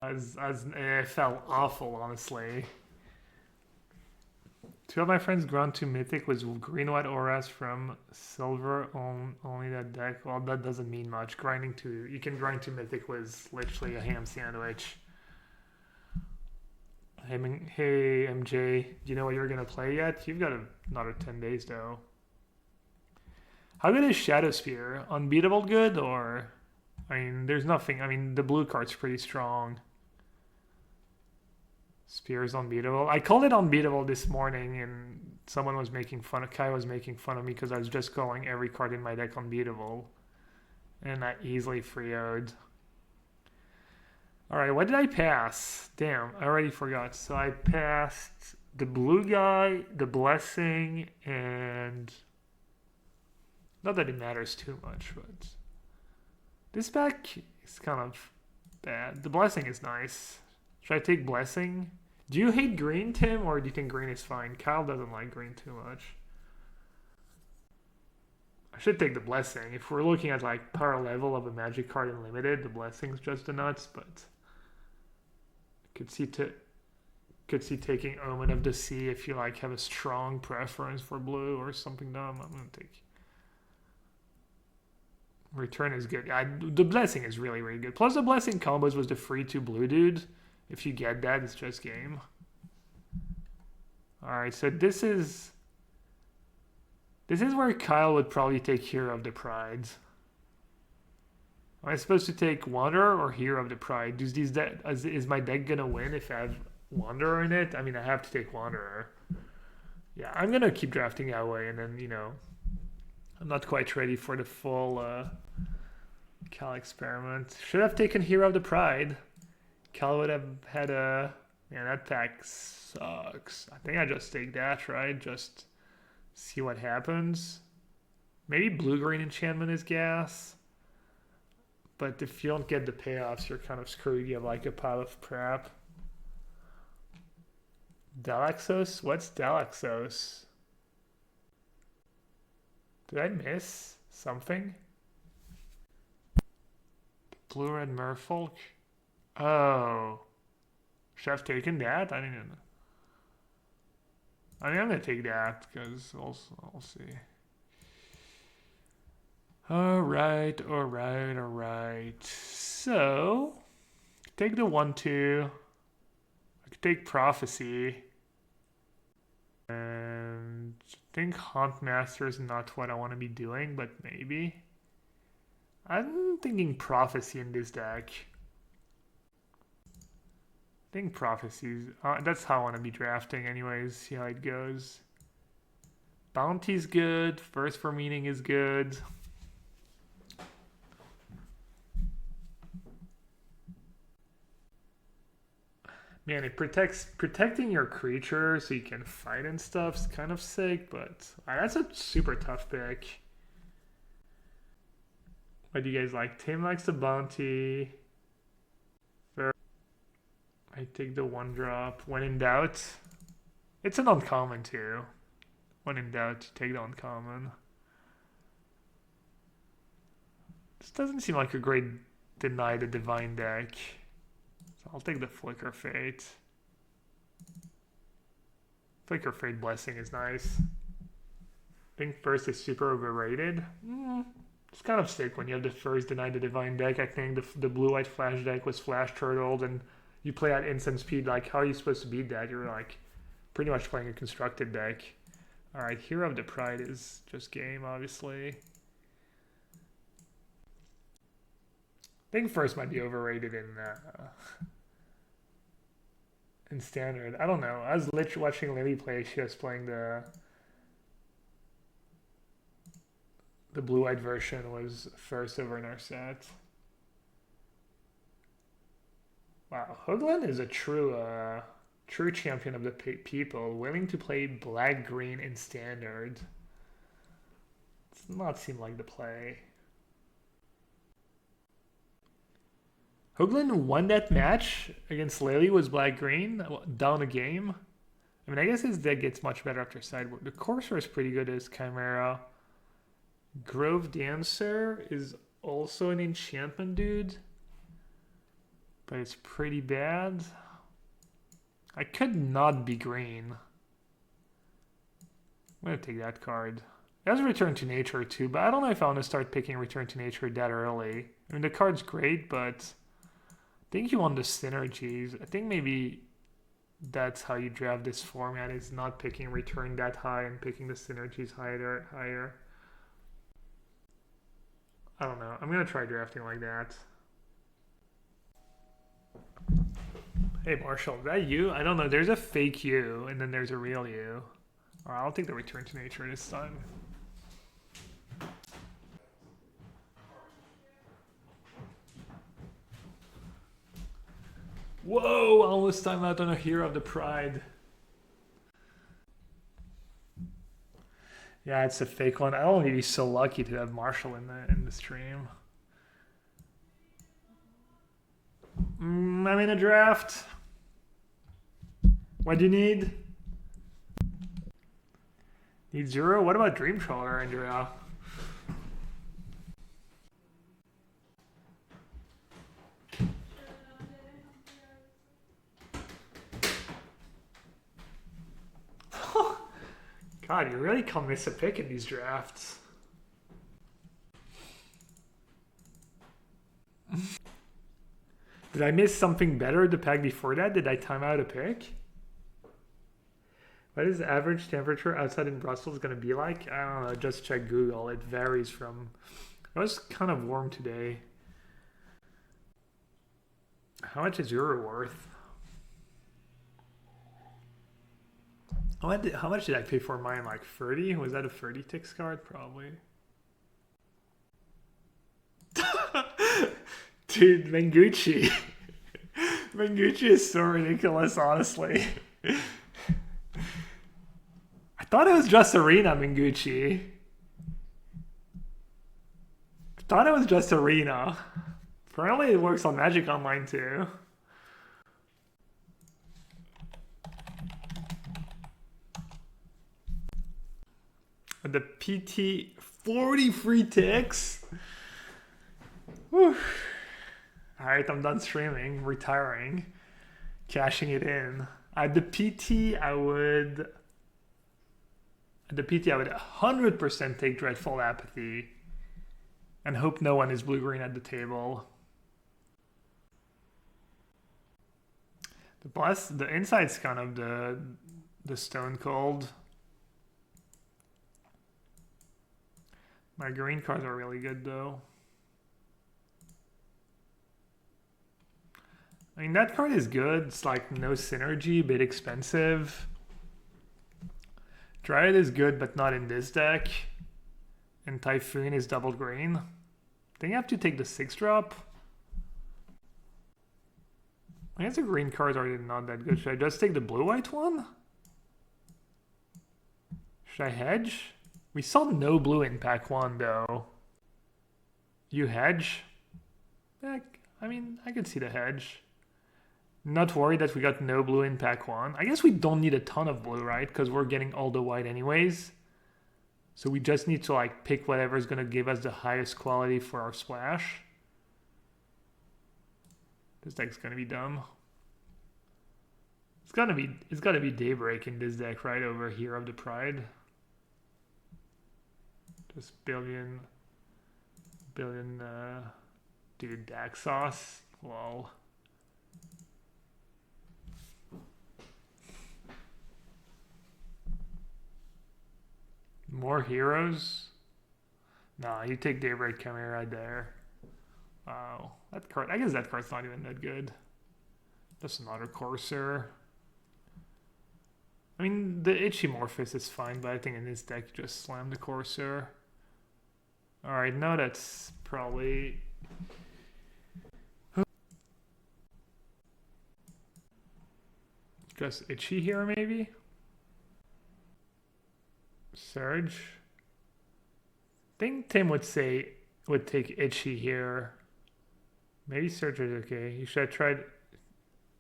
It felt awful, honestly. Two of my friends ground to Mythic was green white auras from silver on only that deck. Well, that doesn't mean much. You can grind to Mythic was literally a ham sandwich. Hey MJ, do you know what you're gonna play yet? You've got another 10 days though. How good is Shadow Spear? Unbeatable good or? I mean, there's nothing. I mean, the blue card's pretty strong. Spear is unbeatable. I called it unbeatable this morning, and someone was making fun of Kai was making fun of me because I was just calling every card in my deck unbeatable, and I easily 3-0'd. All right, what did I pass? Damn, I already forgot. So I passed the blue guy, the blessing, and not that it matters too much, but this pack is kind of bad. The blessing is nice. Should I take blessing? Do you hate green, Tim, or do you think green is fine? Kyle doesn't like green too much. I should take the blessing. If we're looking at like power level of a magic card in limited, the blessing's just the nuts, but could see taking Omen of the Sea if you like have a strong preference for blue or something dumb. I'm gonna take Return is good. The blessing is really, really good. Plus the blessing combos was the free 2 blue dude. If you get that, it's just game. Alright, so this is where Kyle would probably take Hero of the Pride. Am I supposed to take Wanderer or Hero of the Pride? Is my deck gonna win if I have Wanderer in it? I mean, I have to take Wanderer. Yeah, I'm gonna keep drafting that way, and then, you know, I'm not quite ready for the full Cal experiment. Should have taken Hero of the Pride. Cal would have had a... Man, that pack sucks. I think I just take that, right? Just see what happens. Maybe blue-green enchantment is gas. But if you don't get the payoffs, you're kind of screwed. You have like a pile of crap. Dalaxos? What's Dalaxos? Did I miss something? Blue-red merfolk? Oh. Should I have taken that? I didn't know. I mean, I'm going to take that because I'll see. Alright. So, take the 1-2. I could take Prophecy. And I think Haunt Master is not what I want to be doing, but maybe. I'm thinking Prophecy in this deck. I think Prophecies. That's how I want to be drafting anyways. See how it goes. Bounty's good. First for Meaning is good. Man, it protecting your creature so you can fight and stuff is kind of sick, but that's a super tough pick. What do you guys like? Tim likes the bounty. I take the 1-drop. When in doubt, it's an uncommon too. When in doubt, take the uncommon. This doesn't seem like a great Deny the Divine deck. I'll take the Flicker Fate. Flicker Fate Blessing is nice. I think first is super overrated. It's kind of sick when you have the first Deny the Divine deck. I think the blue-white flash deck was flash turtled and you play at instant speed. Like, how are you supposed to beat that? You're like pretty much playing a constructed deck. Alright, Hero of the Pride is just game, obviously. I think first might be overrated in standard. I don't know. I was literally watching Lily play. She was playing the blue-white version was first over in our set. Wow, Hoagland is a true champion of the people, willing to play black-green in standard. Does not seem like the play. Hoagland won that match against Lily was black-green, down a game. I mean, I guess his deck gets much better after sideboard. The Courser is pretty good as Chimera. Grove Dancer is also an enchantment dude. but it's pretty bad. I could not be green. I'm going to take that card. It has Return to Nature too, but I don't know if I want to start picking Return to Nature that early. I mean, the card's great, but I think you want the synergies. I think maybe that's how you draft this format, is not picking Return that high and picking the synergies higher. I don't know. I'm going to try drafting like that. Hey, Marshall, is that you? I don't know. There's a fake you, and then there's a real you. All right, I'll take the Return to Nature this time. Whoa, almost time out on a Hero of the Pride. Yeah, it's a fake one. I don't want to be so lucky to have Marshall in the stream. I'm in a draft. What do you need? Need 0? What about Dream Trawler, Andrea? God, you really can't miss a pick in these drafts. Did I miss something better the pack before that? Did I time out a pick? What is the average temperature outside in Brussels going to be like? I don't know. Just check Google. It varies from... It was kind of warm today. How much is Euro worth? How much did I pay for mine? Like 30? Was that a 30 ticks card? Probably. Dude, Mengucci. Mengucci is so ridiculous, honestly. I thought it was just Arena, Mengucci. I thought it was just Arena. Apparently it works on Magic Online too. The PT 40 free ticks. Whew. Alright, I'm done streaming, retiring, cashing it in. At the PT, I would 100% take Dreadful Apathy and hope no one is blue-green at the table. The inside's kind of the Stone Cold. My green cards are really good though. I mean, that card is good. It's like no synergy, a bit expensive. Dryad is good, but not in this deck. And Typhoon is double green. I think I have to take the 6-drop. I guess the green cards are not that good. Should I just take the blue-white one? Should I hedge? We saw no blue in pack 1, though. You hedge? Yeah, I mean, I could see the hedge. Not worried that we got no blue in pack 1. I guess we don't need a ton of blue, right? Because we're getting all the white anyways. So we just need to like pick whatever is going to give us the highest quality for our splash. This deck's going to be dumb. It's got to be Daybreak in this deck, right? Over Hero of the Pride. Just billion, dude, Daxos. Lol. More heroes? Nah, you take Daybreak Chimera right there. Wow. That card, I guess that card's not even that good. Just another Courser. I mean, the Ichimorphous is fine, but I think in this deck you just slam the Courser. Alright, no, that's probably... Just Itchy here, maybe? Surge? I think Tim would take Itchy here. Maybe Surge is okay. You should have tried...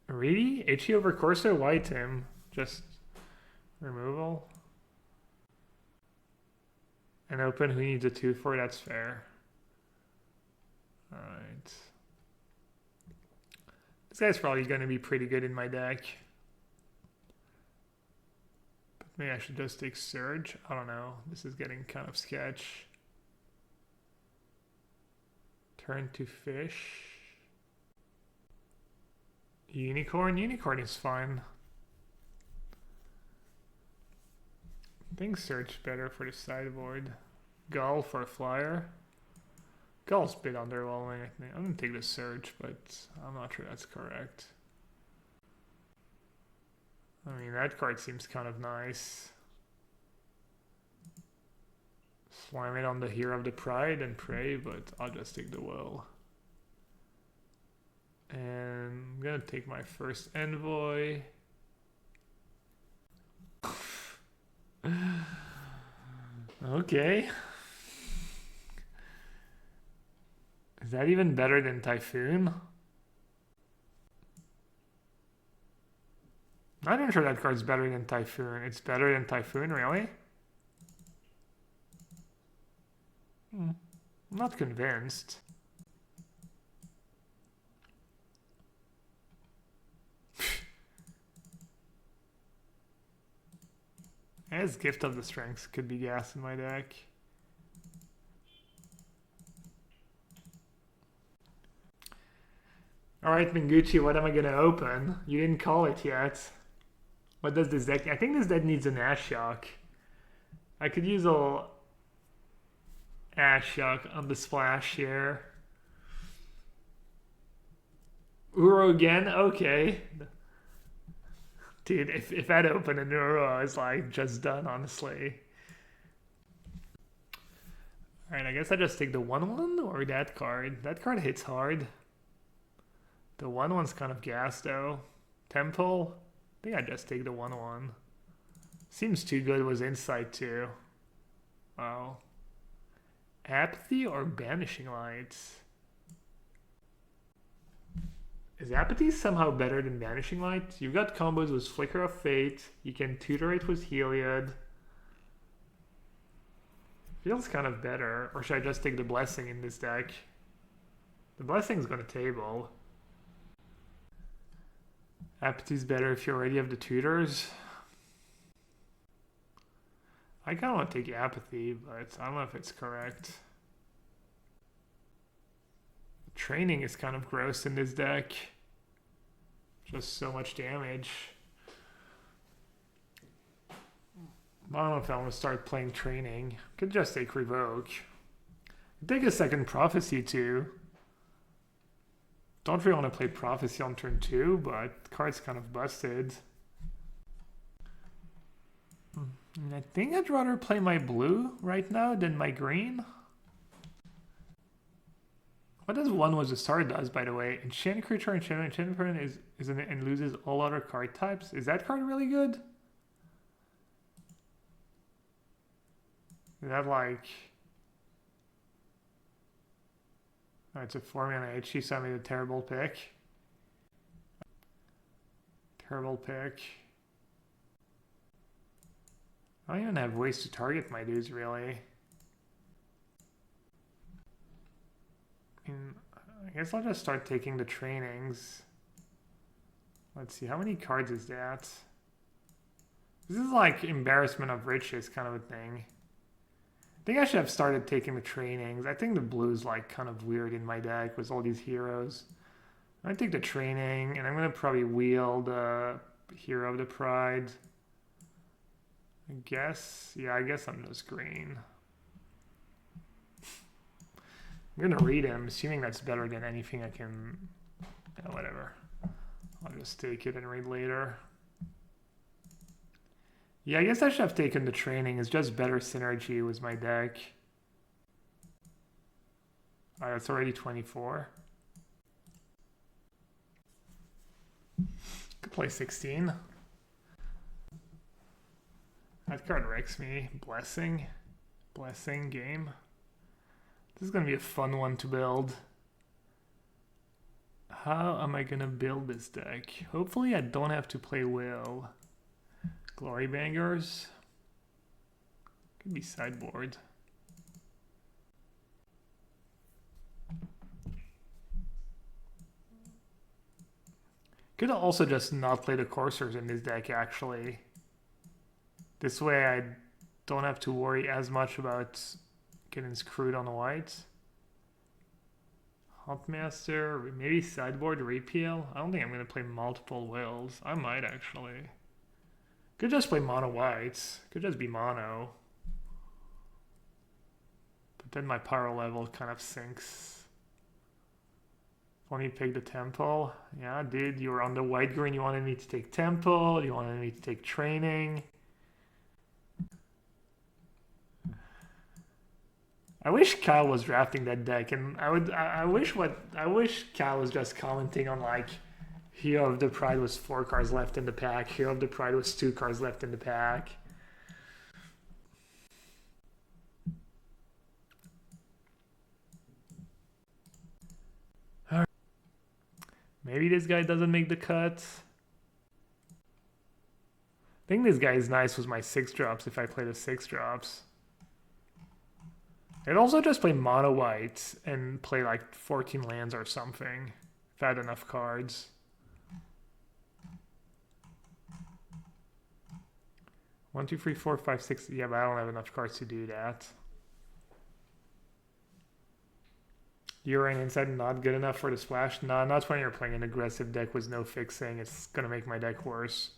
Really? Itchy over Corso? Why, Tim? Just removal? And open, who needs a 2 for? That's fair. Alright. This guy's probably going to be pretty good in my deck. But maybe I should just take Surge. I don't know. This is getting kind of sketch. Turn to fish. Unicorn. Unicorn is fine. I think Surge better for the sideboard. Gull for a flyer. Gull's a bit underwhelming, I think. I'm going to take the Surge, but I'm not sure that's correct. I mean, that card seems kind of nice. Slime it on the Hero of the Pride and pray, but I'll just take the Will. And I'm going to take my first Envoy. Okay. Is that even better than Typhoon? I'm not sure that card's better than Typhoon. It's better than Typhoon, really? I'm not convinced. As Gift of the Strengths could be gas in my deck. Alright, Mingucci, what am I gonna open? You didn't call it yet. What does this deck... I think this deck needs an Ashiok. I could use a Ashiok on the splash here. Uro again? Okay. Dude, if I'd open an Uro, I was like just done, honestly. Alright, I guess I just take the 1/1 or that card. That card hits hard. The 1/1's kind of gas though. Temple? I think I just take the 1/1. Seems too good was Insight too. Wow. Apathy or Banishing Lights? Is Apathy somehow better than Banishing Light? You've got combos with Flicker of Fate. You can tutor it with Heliod. Feels kind of better. Or should I just take the Blessing in this deck? The Blessing's gonna table. Apathy's better if you already have the tutors. I kind of want to take Apathy, but I don't know if it's correct. Training is kind of gross in this deck. Just so much damage. I don't know if I want to start playing Training. Could just take Revoke. Take a second Prophecy too. Don't really want to play Prophecy on turn 2, but the card's kind of busted. I think I'd rather play my blue right now than my green. What does 1 was a star does, by the way? Enchant creature, enchant permanent and loses all other card types. Is that card really good? Is that like... Oh, it's a 4-mana HG, so I made a terrible pick. Terrible pick. I don't even have ways to target my dudes, really. I guess I'll just start taking the trainings. Let's see, how many cards is that? This is like embarrassment of riches kind of a thing. I think I should have started taking the trainings. I think the blue's like kind of weird in my deck with all these heroes. I'm gonna take the training and I'm gonna probably wheel the Hero of the Pride. I guess, yeah, I guess I'm just green. I'm gonna read him, assuming that's better than anything I can, yeah, whatever. I'll just take it and read later. Yeah, I guess I should have taken the training. It's just better synergy with my deck. Alright, it's already 24. Could play 16. That card wrecks me. Blessing. Blessing game. This is going to be a fun one to build. How am I going to build this deck? Hopefully I don't have to play Will. Glory Bangers. Could be sideboard. Could also just not play the coursers in this deck, actually. This way I don't have to worry as much about getting screwed on the white. Huntmaster, maybe sideboard repeal. I don't think I'm going to play multiple wills. I might actually. Could just play mono whites. Could just be mono. But then my power level kind of sinks. Let me pick the temple. Yeah, dude, you were on the white green. You wanted me to take temple. You wanted me to take training. I wish Kyle was drafting that deck, and I wish Kyle was just commenting on like Hero of the Pride was 4 cards left in the pack, Hero of the Pride was 2 cards left in the pack. All right. Maybe this guy doesn't make the cut. I think this guy is nice with my 6 drops if I play the 6 drops. I'd also just play mono white and play like 14 lands or something if I had enough cards. 1, 2, 3, 4, 5, 6. Yeah, but I don't have enough cards to do that. Urine inside not good enough for the splash? No, not when you're playing an aggressive deck with no fixing. It's gonna make my deck worse.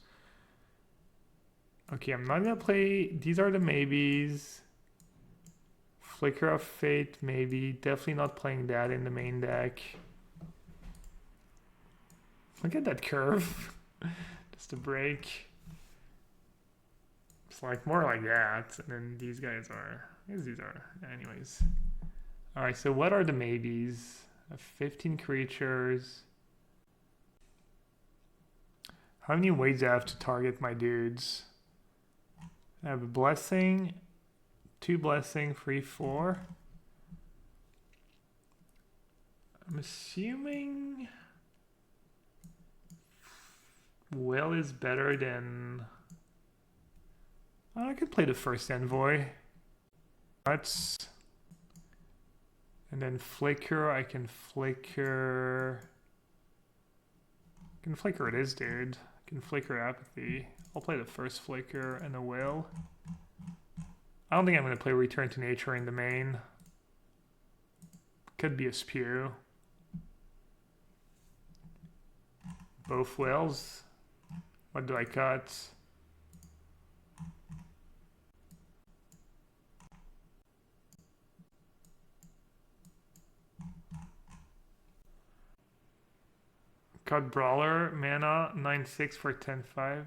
Okay, I'm not gonna play. These are the maybes. Flicker of Fate, maybe. Definitely not playing that in the main deck. Look at that curve. Just a break. It's like more like that. And then these guys are... I guess these are... Anyways. Alright, so what are the maybes? 15 creatures. How many ways do I have to target my dudes? I have a blessing... 2 blessing, 3, 4. I'm assuming Will is better than... I could play the first envoy. That's... And then flicker, I can flicker... I can flicker it is, dude. I can flicker apathy. I'll play the first flicker and the will. I don't think I'm going to play Return to Nature in the main. Could be a spew. Both wills. What do I cut? Cut Brawler, mana, 9/6 for 10/5.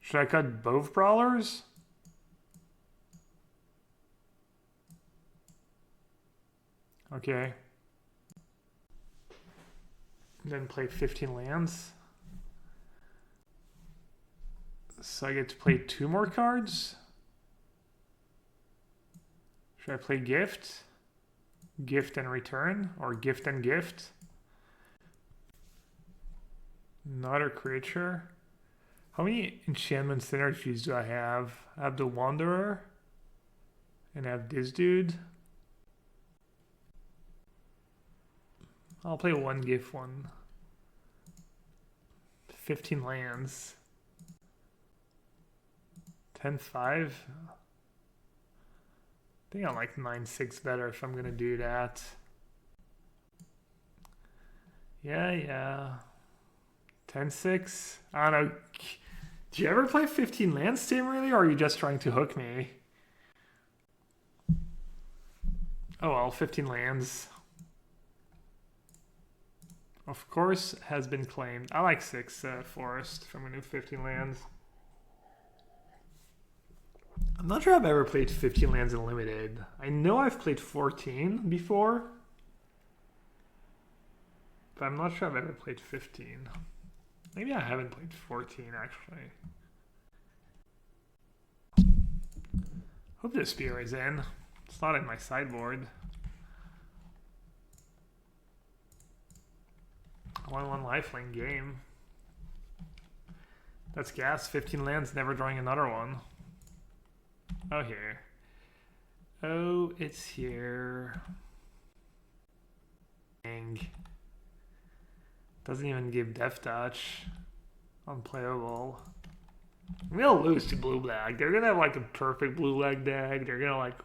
Should I cut both brawlers? Okay. Then play 15 lands. So I get to play 2 more cards? Should I play gift? Gift and return? Or gift and gift? Another creature. How many enchantment synergies do I have? I have the Wanderer. And I have this dude. I'll play 1 gift one. 15 lands. 10/5. I think I like 9/6 better if I'm gonna do that. Yeah. 10/6. I don't know. Do you ever play 15 lands, Tim, really? Or are you just trying to hook me? Oh well, 15 lands. Of course, has been claimed. I like 6 forest if I'm gonna do 15 lands. I'm not sure I've ever played 15 lands in limited. I know I've played 14 before. But I'm not sure I've ever played 15. Maybe I haven't played 14 actually. Hope this spear is in. It's not in my sideboard. 1/1 lifelink game. That's gas. 15 lands, never drawing another one. Oh, here. Oh, it's here. Dang. Doesn't even give Death Touch. Unplayable. We'll lose to blue-black. They're gonna have like a perfect blue-black deck. They're gonna like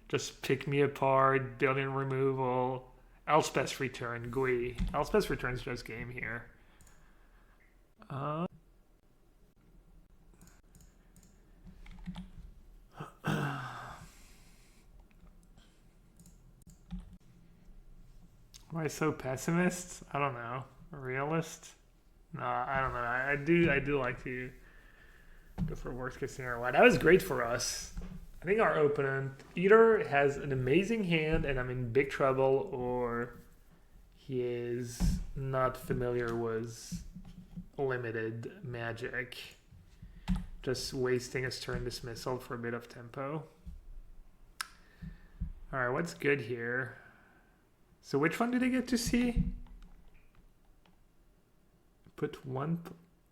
just pick me apart, build-in removal. Elspeth's Return, GUI. Elspeth's Return's just game here. Am I so pessimist? I don't know. A realist? No, I don't know. I do like to go for worst case scenario. Wow, that was great for us. I think our opponent either has an amazing hand and I'm in big trouble, or he is not familiar with limited magic. Just wasting his turn dismissal for a bit of tempo. Alright, what's good here? So which one do they get to see? Put one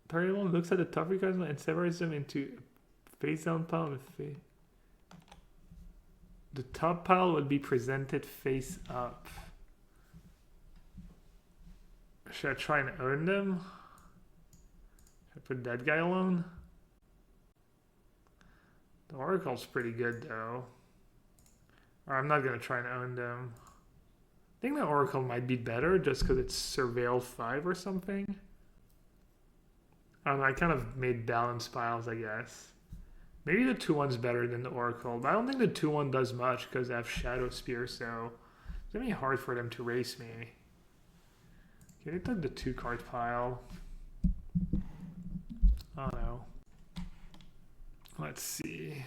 target one, looks at the top cards and separates them into face down pile with face. The top pile would be presented face up. Should I try and own them? Should I put that guy alone? The Oracle's pretty good though. Or I'm not gonna try and own them. I think the Oracle might be better just because it's Surveil 5 or something. I don't know, I kind of made balanced piles, I guess. Maybe the 2-1's better than the Oracle, but I don't think the 2-1 does much because I have Shadow Spear, so it's gonna be hard for them to race me. Okay, they took the 2-card pile. I don't know. Let's see.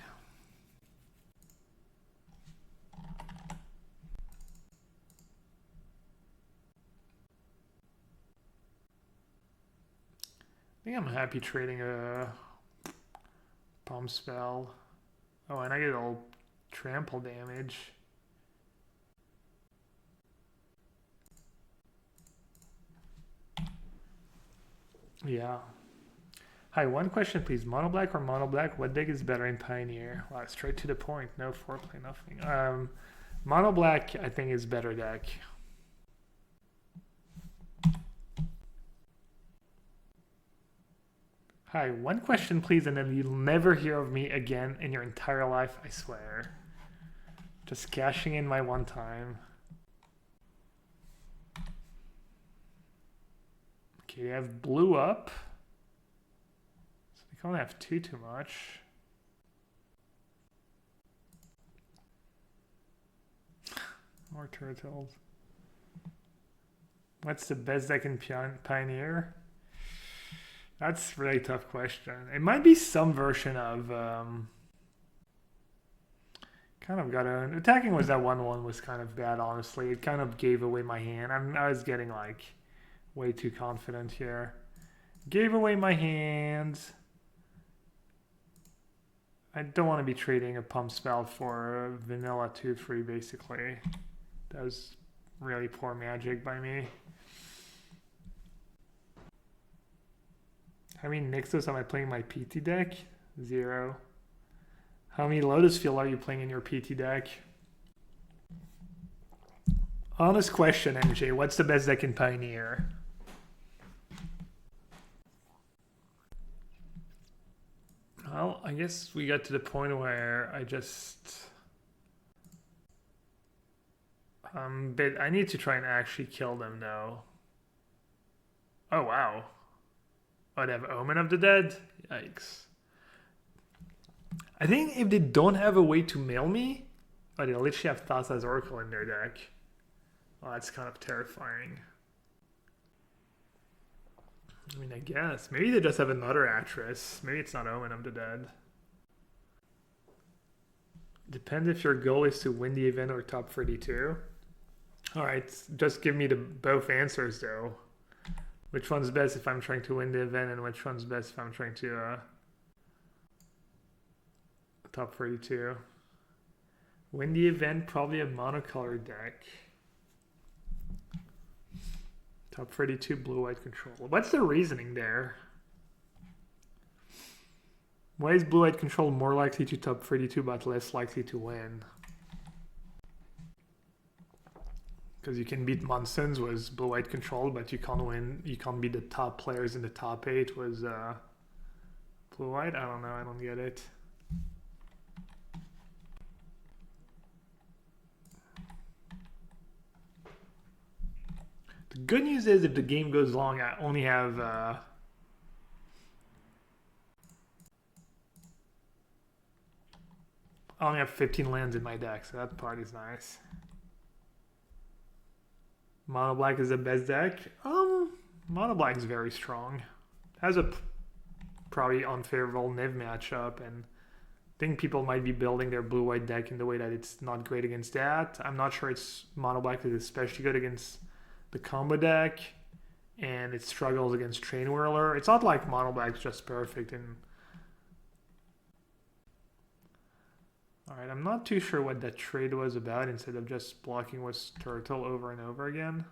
I think I'm happy trading a Pump Spell. Oh, and I get all trample damage. Yeah. Hi, one question please. Mono black or mono black? What deck is better in Pioneer? Wow, straight to the point. No foreplay, nothing. Mono black I think is better deck. Hi, one question please, and then you'll never hear of me again in your entire life, I swear. Just cashing in my one time. Okay, I have blue up. So we can't have too much. More turtles. What's the best deck in Pioneer? That's a really tough question. It might be some version of kind of got a attacking was that 1/1 was kind of bad, honestly. It kind of gave away my hand. I was getting like way too confident here. Gave away my hands. I don't want to be trading a Pump Spell for a vanilla 2/3 basically. That was really poor magic by me. How many Nixos am I playing in my PT deck? 0. How many Lotus Field are you playing in your PT deck? Honest question, MJ. What's the best deck in Pioneer? Well, I guess we got to the point where I just... but I need to try and actually kill them, though. Oh, wow. Oh, they have Omen of the Dead? Yikes. I think if they don't have a way to mail me... Oh, they literally have Thassa's Oracle in their deck. Oh, that's kind of terrifying. I mean, I guess. Maybe they just have another Atris. Maybe it's not Omen of the Dead. Depends if your goal is to win the event or top 32. Alright, just give me the both answers, though. Which one's best if I'm trying to win the event, and which one's best if I'm trying to top 32. Win the event, probably a monocolor deck. Top 32 blue-white control. What's the reasoning there? Why is blue-white control more likely to top 32 but less likely to win? Because you can beat Munson's was blue-white control, but you can't win. You can't beat the top players in the top 8 was blue-white. I don't know. I don't get it. The good news is if the game goes long, I only have I only have 15 lands in my deck, so that part is nice. Mono black is the best deck. Mono black is very strong. Has a probably unfavorable Niv matchup, and I think people might be building their blue-white deck in the way that it's not great against that. I'm not sure it's mono black is especially good against the combo deck, and it struggles against Train Whirler. It's not like mono black's just perfect. And all right, I'm not too sure what that trade was about instead of just blocking with Turtle over and over again.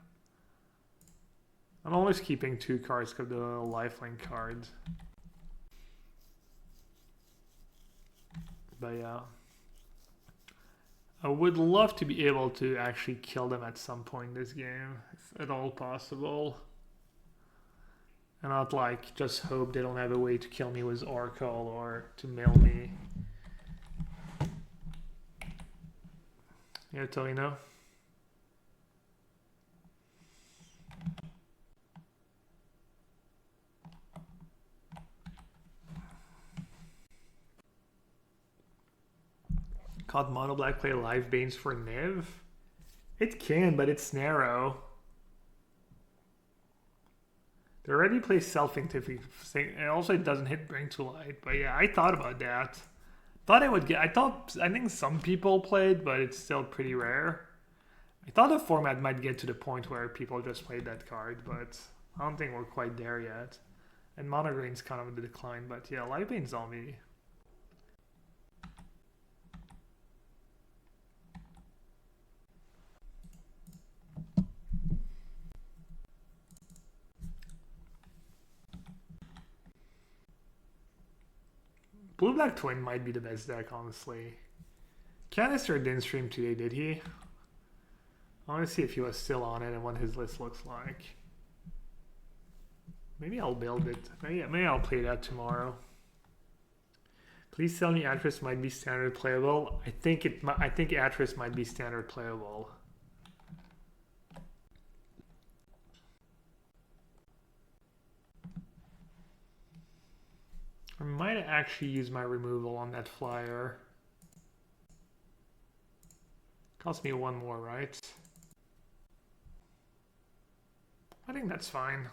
I'm always keeping 2 cards because the lifelink cards. But yeah. I would love to be able to actually kill them at some point in this game, if at all possible. And not like just hope they don't have a way to kill me with Oracle or to mill me. Yeah, Torino. Caught mono black play live Banes for Niv? It can, but it's narrow. They already play self-inctific. And also it doesn't hit Bring to Light. But yeah, I thought about that. Thought I would get. I think some people played, but it's still pretty rare. I thought the format might get to the point where people just played that card, but I don't think we're quite there yet. And mono green's kind of in the decline, but yeah, live Bane zombie. Blue-black twin might be the best deck, honestly. Canister didn't stream today, did he? I want to see if he was still on it and what his list looks like. Maybe I'll build it. Maybe I'll play that tomorrow. Please tell me Atris might be standard playable. I think Atris might be standard playable. I might actually use my removal on that flyer. Cost me 1 more, right? I think that's fine.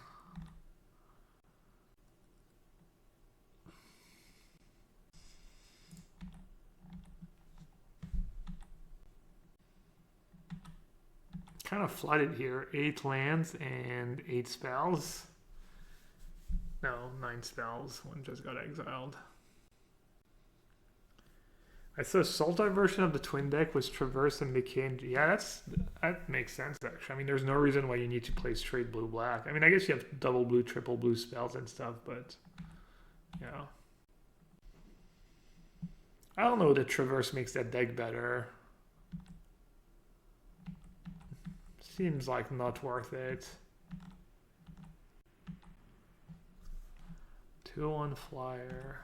Kind of flooded here. 8 lands and 8 spells. No, 9 spells. 1 just got exiled. I saw a Sultai version of the twin deck was Traverse and Decay. Yeah, that makes sense actually. I mean, there's no reason why you need to play straight blue-black. I mean, I guess you have double blue, triple blue spells and stuff, but yeah. I don't know that Traverse makes that deck better. Seems like not worth it. 2-1 flyer.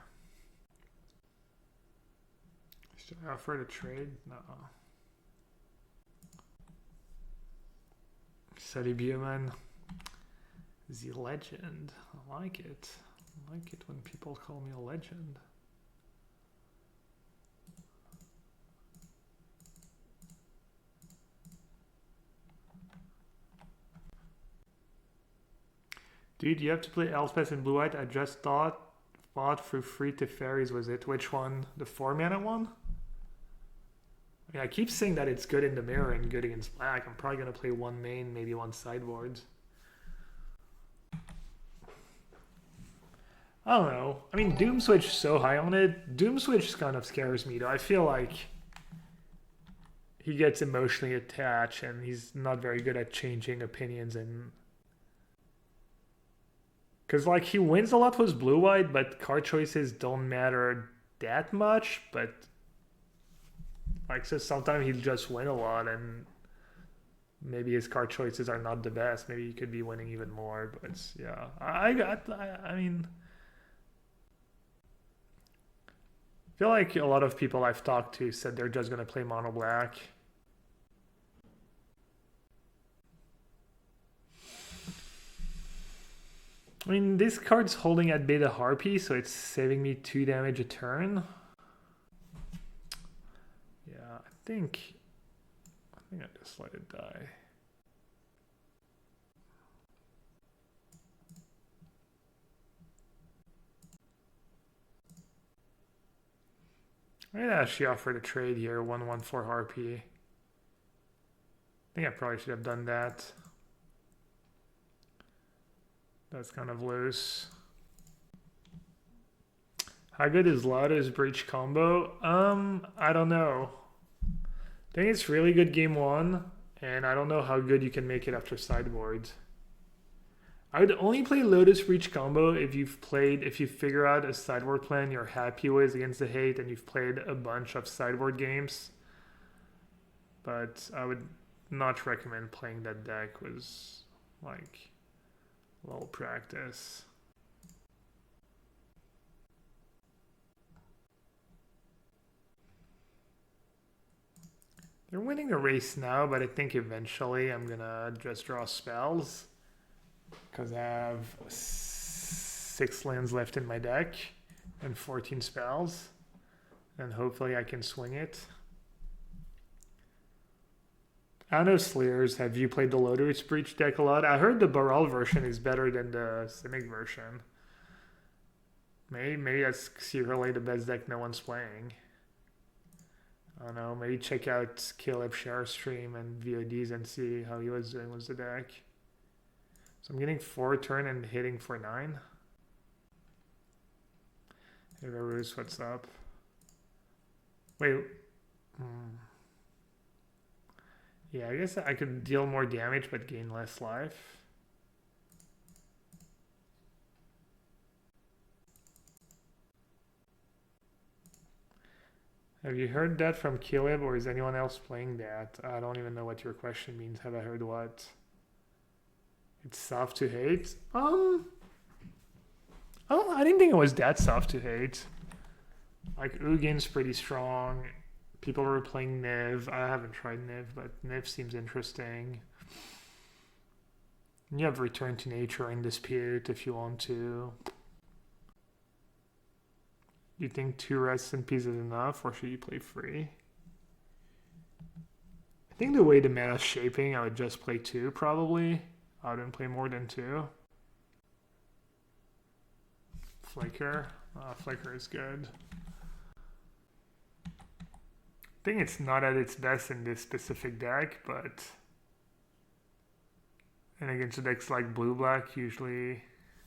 Should I offer to trade? No. Seti Bierman. The legend. I like it. I like it when people call me a legend. Dude, you have to play Elspeth in blue-white. I just fought through 3 Teferis, was it? Which one? The 4-mana one? I mean, I keep saying that it's good in the mirror and good against black. I'm probably going to play 1 main, maybe 1 sideboard. I don't know. I mean, Doom Switch so high on it. Doom Switch kind of scares me, though. I feel like he gets emotionally attached and he's not very good at changing opinions and... Because, like, he wins a lot with blue-white, but card choices don't matter that much. But, like, so sometimes he'll just win a lot. And maybe his card choices are not the best. Maybe he could be winning even more. But yeah, I mean, I feel like a lot of people I've talked to said they're just gonna play mono black. I mean, this card's holding at Beta Harpy, so it's saving me 2 damage a turn. Yeah, I think I just let it die. I'd actually offer to trade here, 1/1 for Harpy. I think I probably should have done that. That's kind of loose. How good is Lada's Breach combo? I don't know. I think it's really good game 1, and I don't know how good you can make it after sideboard. I would only play Lotus Breach combo if you figure out a sideboard plan you're happy with against the hate and you've played a bunch of sideboard games. But I would not recommend playing that deck with like low practice. They're winning the race now, but I think eventually I'm gonna just draw spells because I have 6 lands left in my deck and 14 spells, and hopefully I can swing it. I don't know, Slears, have you played the Lotus Breach deck a lot? I heard the Baral version is better than the Simic version. Maybe that's secretly the best deck no one's playing. I don't know, maybe check out Caleb share stream and VODs and see how he was doing with the deck. So I'm getting 4 turn and hitting for 9. Hey Varus, what's up? Wait. Yeah, I guess I could deal more damage but gain less life. Have you heard that from Caleb, or is anyone else playing that? I don't even know what your question means. Have I heard what? It's soft to hate? I didn't think it was that soft to hate. Like, Ugin's pretty strong. People were playing Niv. I haven't tried Niv, but Niv seems interesting. You have Return to Nature and Dispute if you want to. You think 2 rests and peas is enough, or should you play free? I think the way the meta's shaping, I would just play 2 probably. I wouldn't play more than 2. Flicker. Flicker is good. I think it's not at its best in this specific deck, but... And against decks like blue-black, usually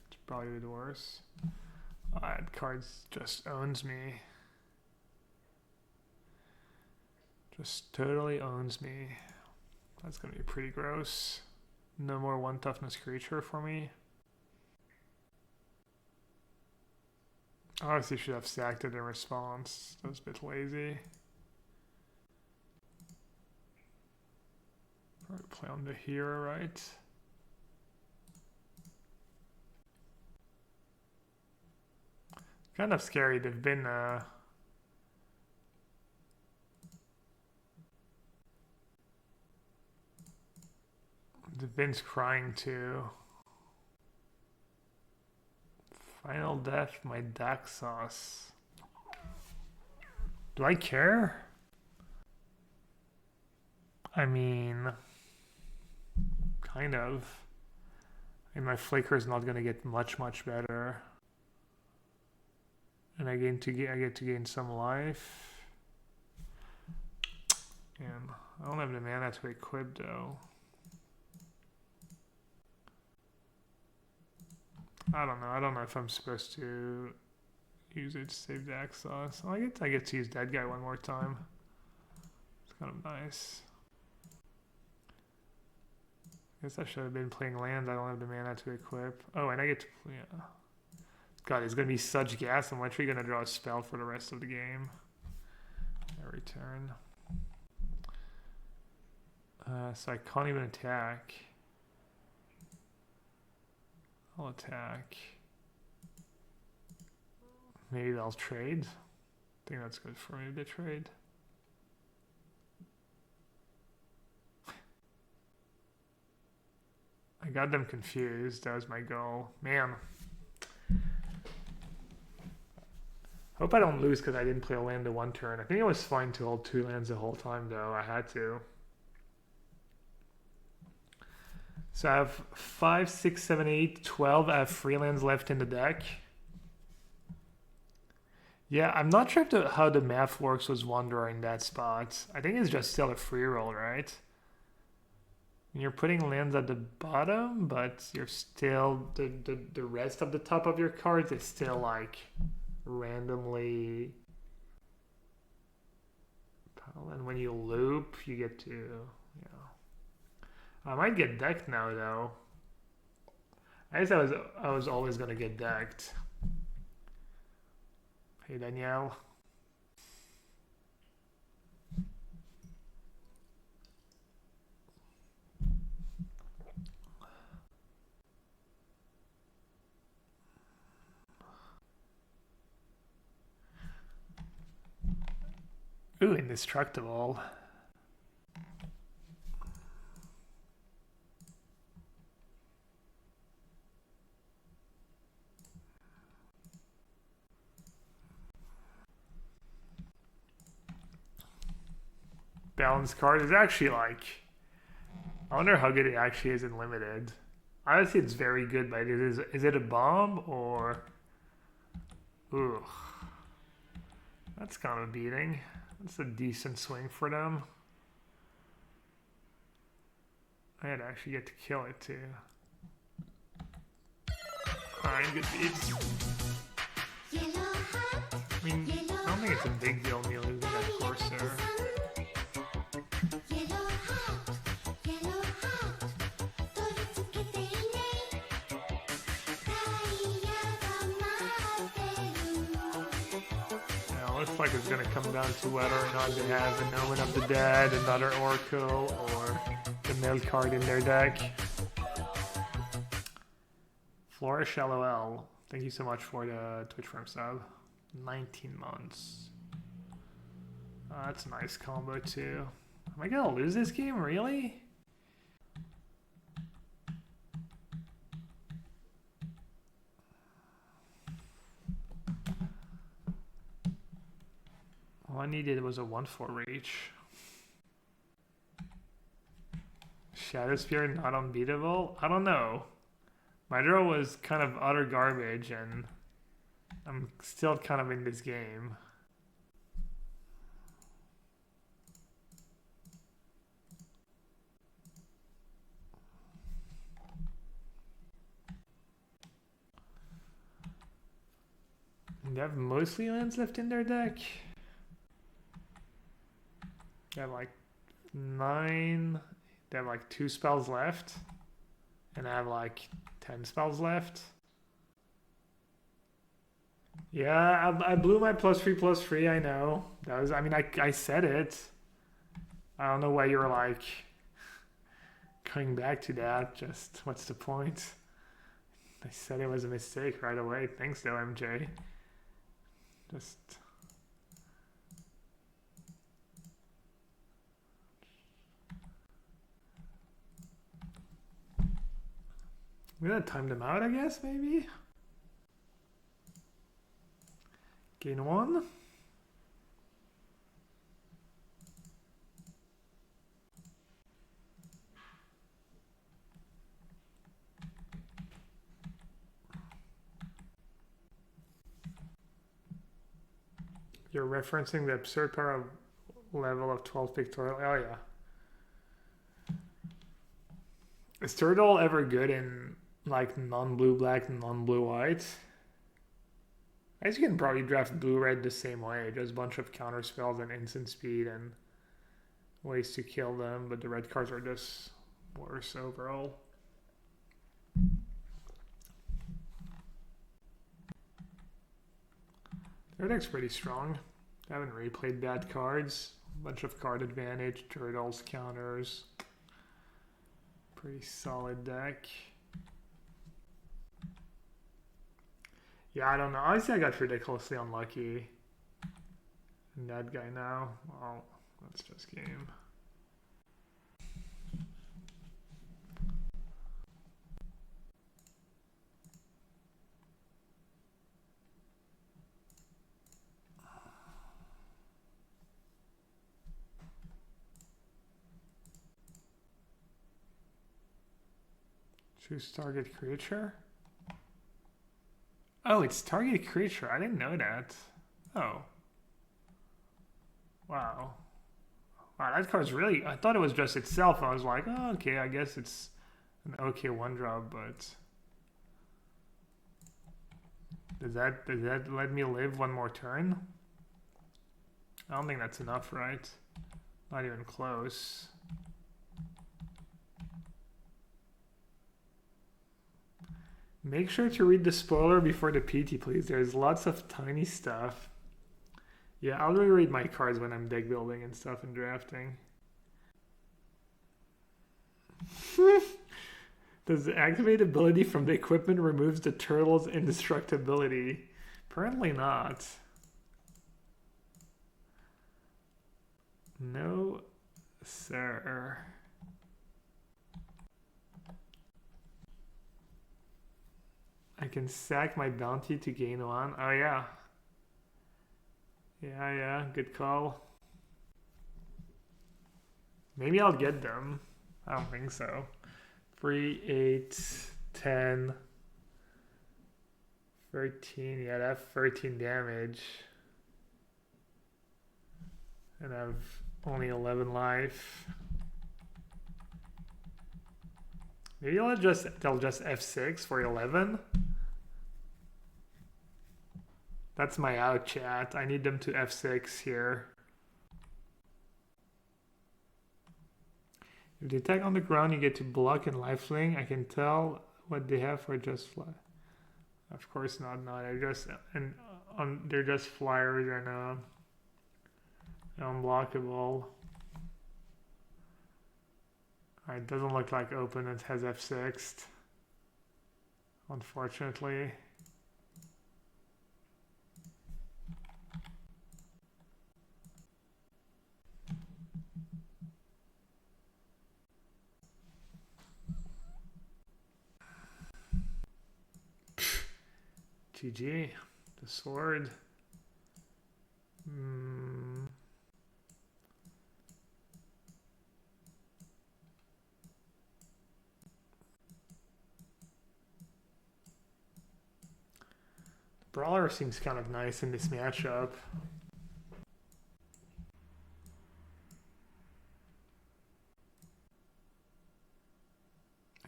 it's probably the worst. That card just owns me. Just totally owns me. That's gonna be pretty gross. No more 1 toughness creature for me. Obviously should have sacked it in response. That was a bit lazy. Probably play on the hero, right? Kind of scary. They've been crying too. Final death, my Daxos. Do I care? I mean, kind of. And my flicker is not gonna get much better. And I get to gain some life. And I don't have the mana to equip though. I don't know. I don't know if I'm supposed to use it to save the Daxos. Oh, I get to use that guy one more time. It's kind of nice. I guess I should have been playing lands. I don't have the mana to equip. Oh, and I get to, yeah. God, it's going to be such gas. I'm actually going to draw a spell for the rest of the game. I return. So I can't even attack. I'll attack. Maybe they'll trade. I think that's good for me to trade. I got them confused. That was my goal. Man. Hope I don't lose because I didn't play a land in one turn. I think it was fine to hold 2 lands the whole time though. I had to. So I have 5, 6, 7, 8, 12. I have 3 lands left in the deck. Yeah, I'm not sure if how the math works with Wanderer in that spot. I think it's just still a free roll, right? You're putting lands at the bottom, but you're still the rest of the top of your cards is still like randomly. And when you loop, you get to, I might get decked now though. I guess I was always gonna get decked. Hey Danielle. Ooh, indestructible. Balance card is actually like, I wonder how good it actually is in limited. Honestly, it's very good, but is it a bomb or? Ooh, that's kind of a beating. That's a decent swing for them. I'd actually get to kill it too. Alright, good beats. I mean, I don't think it's a big deal me losing that Corsair. Looks like it's going to come down to whether or not they have an Omen of the Dead, another Oracle, or the mill card in their deck. Flourish LOL, thank you so much for the Twitch Prime sub. 19 months. That's a nice combo too. Am I going to lose this game, really? All I needed was a 1/4 reach. Shadow Spear not unbeatable? I don't know. My draw was kind of utter garbage and I'm still kind of in this game. They have mostly lands left in their deck. They have like 9. They have like 2 spells left. And I have like 10 spells left. Yeah, I blew my +3/+3, I know. That was, I mean, I said it. I don't know why you're like coming back to that. Just, what's the point? I said it was a mistake right away. Thanks though, MJ. Just... I'm gonna time them out, I guess, maybe? Gain 1. You're referencing the absurd power level of 12 pictorial. Oh yeah. Is Turtle ever good in like non-blue black and non-blue white? I guess you can probably draft blue-red the same way. Just a bunch of counter spells and instant speed and ways to kill them, but the red cards are just worse overall. Their deck's pretty strong. I haven't really played bad cards. A bunch of card advantage, turtles, counters. Pretty solid deck. Yeah, I don't know. Honestly, I got ridiculously unlucky. And that guy now. Well, that's just game. Choose target creature. Oh, it's target creature. I didn't know that. Oh. Wow. Wow, that card's really... I thought it was just itself. I was like, oh, okay, I guess it's an okay one-drop, but... Does that let me live one more turn? I don't think that's enough, right? Not even close. Make sure to read the spoiler before the PT, please. There's lots of tiny stuff. Yeah, I'll reread my cards when I'm deck building and stuff and drafting. Does the activate ability from the equipment removes the turtle's indestructibility? Apparently not. No, sir. I can sack my bounty to gain one. Oh, yeah. Yeah, good call. Maybe I'll get them. I don't think so. 3, 8, 10, 13. Yeah, that's 13 damage. And I have only 11 life. Maybe they'll just F6 for 11. That's my out, chat. I need them to F6 here. If they attack on the ground, you get to block and lifelink. I can tell what they have for just fly. Of course not. No, they're just they're just flyers and unblockable. It doesn't look like opponent has F6'd, unfortunately. GG, the sword. Brawler seems kind of nice in this matchup.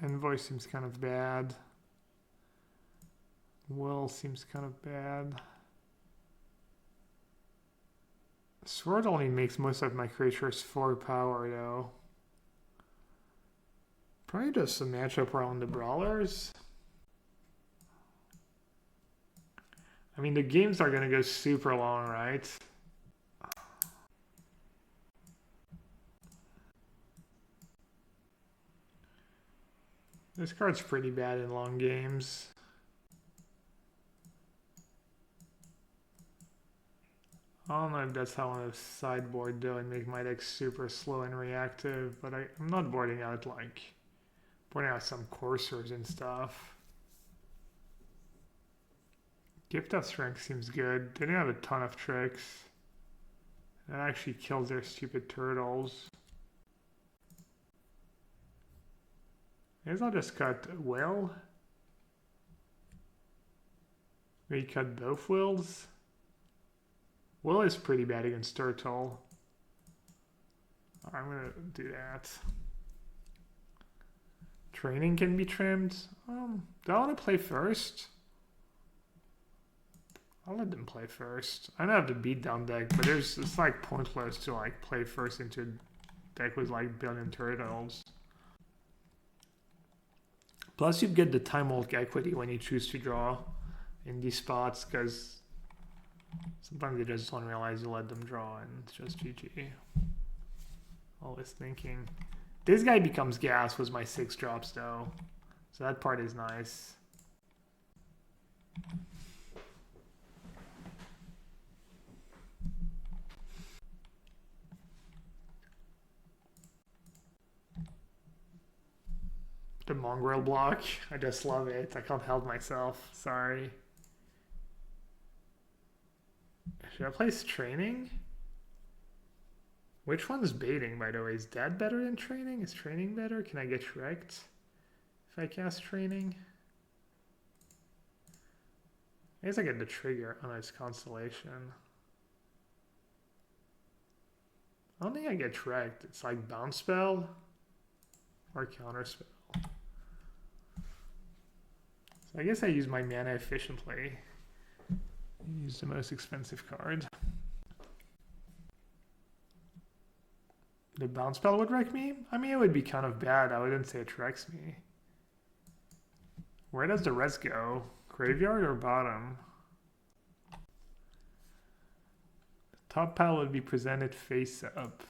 Envoy seems kind of bad. Will seems kind of bad. Sword only makes most of my creatures 4 power though. Probably just a matchup around the brawlers. I mean, the games are gonna go super long, right? This card's pretty bad in long games. I don't know if that's how I want to sideboard though and make my deck super slow and reactive, but I'm not boarding out some coursers and stuff. Gift of Strength seems good. They didn't have a ton of tricks. That actually kills their stupid turtles. I guess I'll just cut Will. Maybe cut both Wills. Will is pretty bad against Turtle. I'm gonna do that. Training can be trimmed. Do I want to play first? I'll let them play first. I know I have the beatdown deck, but it's like pointless to like play first into a deck with like billion turtles. Plus you get the time walk equity when you choose to draw in these spots, because sometimes they just don't realize you let them draw and it's just GG. Always thinking This guy becomes gas was my 6 drops though. So that part is nice. The mongrel block. I just love it. I can't help myself. Sorry. Should I place training? Which one's baiting, by the way? Is that better than training? Is training better? Can I get wrecked if I cast training? I guess I get the trigger on its constellation. I don't think I get wrecked. It's like bounce spell or counter spell. So I guess I use my mana efficiently. Use the most expensive card. The bounce spell would wreck me? I mean, it would be kind of bad. I wouldn't say it wrecks me. Where does the rest go? Graveyard or bottom? The top pile would be presented face up.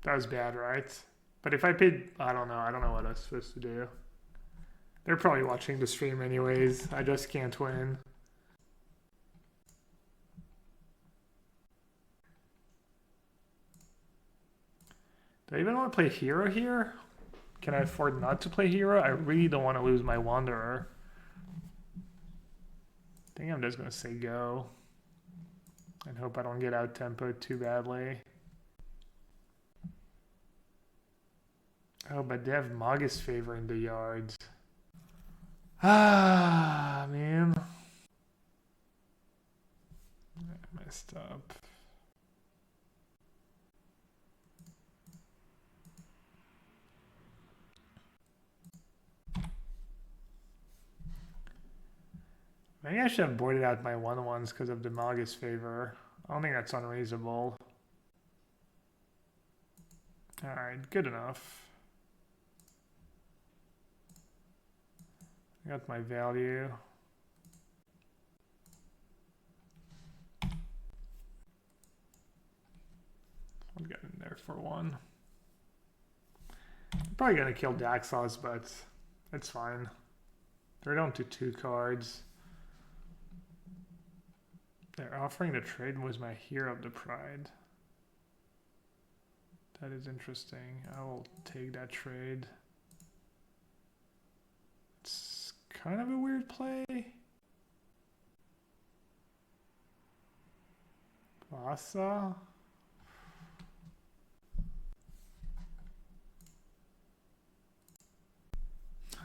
That was bad, right? But if I paid, I don't know what I was supposed to do. They're probably watching the stream anyways. I just can't win. Do I even want to play hero here? Can I afford not to play hero? I really don't want to lose my wanderer. I think I'm just going to say go. And hope I don't get out tempoed too badly. Oh, but they have Magus Favor in the yards. Ah, man. I messed up. Maybe I should have boarded out my 1/1s because of the Magus Favor. I don't think that's unreasonable. Alright, good enough. I got my value. I've got in there for 1. I'm probably gonna kill Daxos, but it's fine. They're down to 2 cards. They're offering to trade was my Hero of the Pride. That is interesting. I will take that trade. It's kind of a weird play. Vasa.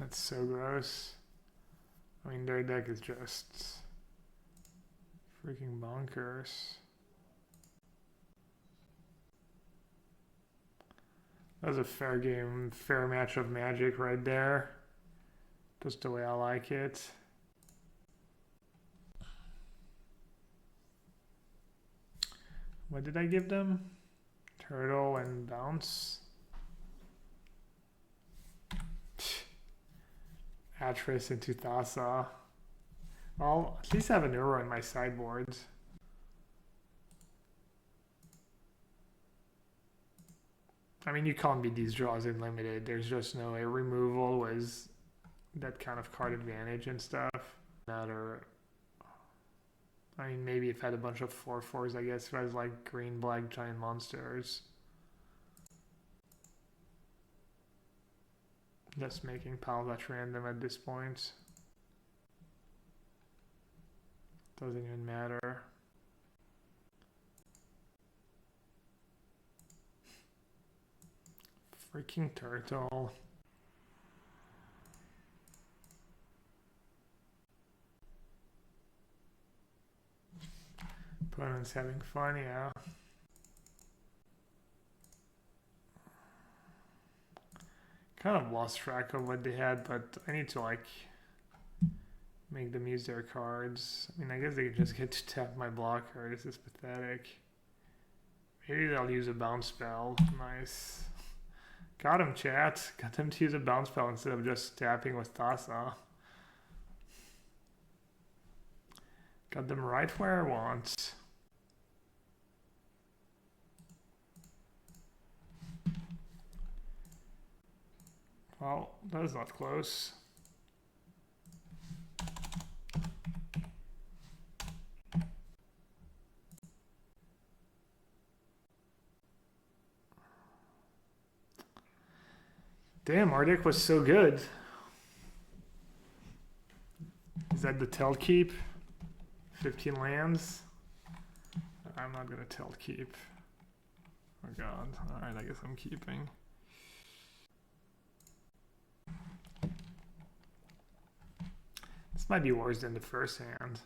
That's so gross. I mean, their deck is just freaking bonkers. That was a fair game, fair match of Magic right there. Just the way I like it. What did I give them? Turtle and bounce. Atris into Thassa. Well, at least I have an Uro in my sideboards. I mean, you can't beat these draws in limited. There's just no way. Removal was that kind of card advantage and stuff. Matter. I mean, maybe if I had a bunch of 4/4s, I guess if I was like green, black, giant monsters. Just making piles at random at this point. Doesn't even matter. Freaking turtle. Opponent's having fun, yeah. Kind of lost track of what they had, but I need to like make them use their cards. I mean, I guess they could just get to tap my blocker. This is pathetic. Maybe they'll use a bounce spell. Nice. Got him, chat. Got them to use a bounce spell instead of just tapping with Thassa. Got them right where I want. Well, that was not close. Damn, our deck was so good. Is that the Tell Keep? 15 lands? I'm not gonna Tell Keep. Oh god. Alright, I guess I'm keeping. This might be worse than the first hand.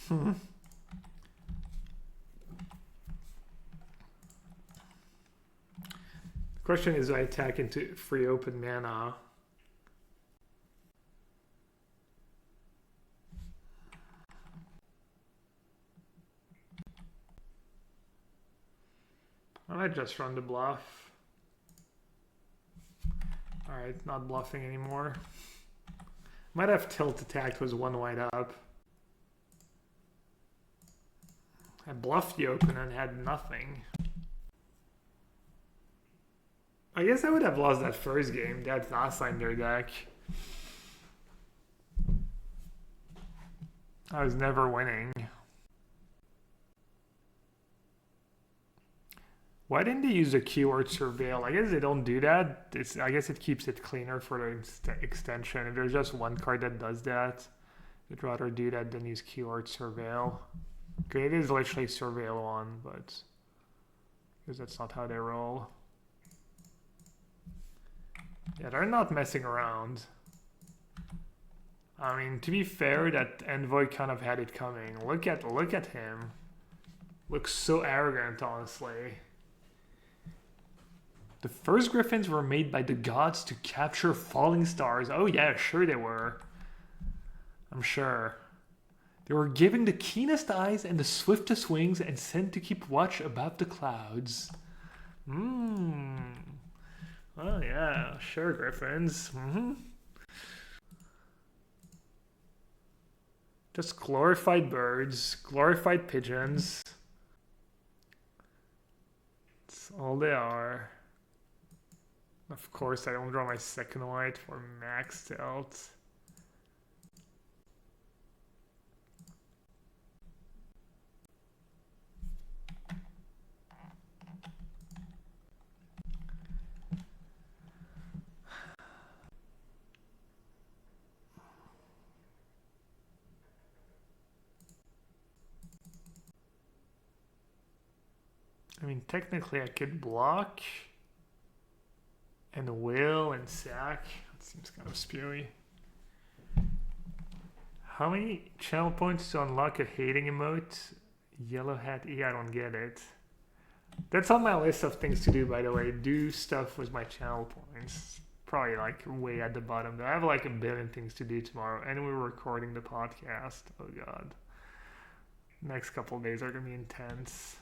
The question is, do I attack into free open mana? I might just run the bluff. Alright, not bluffing anymore. Might have tilt attacked, was one white up. I bluffed the open and had nothing. I guess I would have lost that first game. That's not signed their deck. I was never winning. Why didn't they use the keyword surveil? I guess they don't do that. I guess it keeps it cleaner for the extension. If there's just one card that does that, I'd rather do that than use keyword surveil. Okay, it is literally surveil on, but because that's not how they roll. Yeah, they're not messing around. I mean, to be fair, that Envoy kind of had it coming. Look at him. Looks so arrogant, honestly. The first griffins were made by the gods to capture falling stars. Oh yeah, sure they were. I'm sure. They were given the keenest eyes and the swiftest wings and sent to keep watch above the clouds. Oh yeah, sure, griffins. Just glorified birds, glorified pigeons. That's all they are. Of course, I don't draw my second white for max tilt. I mean, technically I could block and will and sack. That seems kind of spewy. How many channel points to unlock a hating emote? Yellowhat E, I don't get it. That's on my list of things to do, by the way. Do stuff with my channel points. Probably like way at the bottom though. I have like a billion things to do tomorrow, and we're recording the podcast. Oh god. Next couple of days are gonna be intense.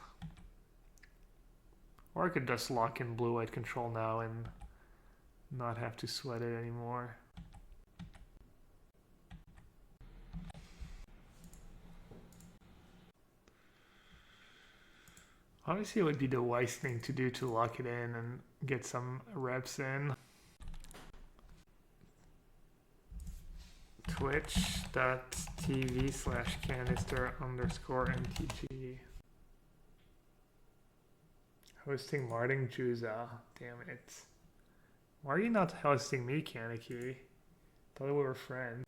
Or I could just lock in blue-white control now and not have to sweat it anymore. Obviously it would be the wise thing to do to lock it in and get some reps in. Twitch.tv/canister_MTG. Hosting Martin Juza. Damn it. Why are you not hosting me, Kaneki? Thought we were friends.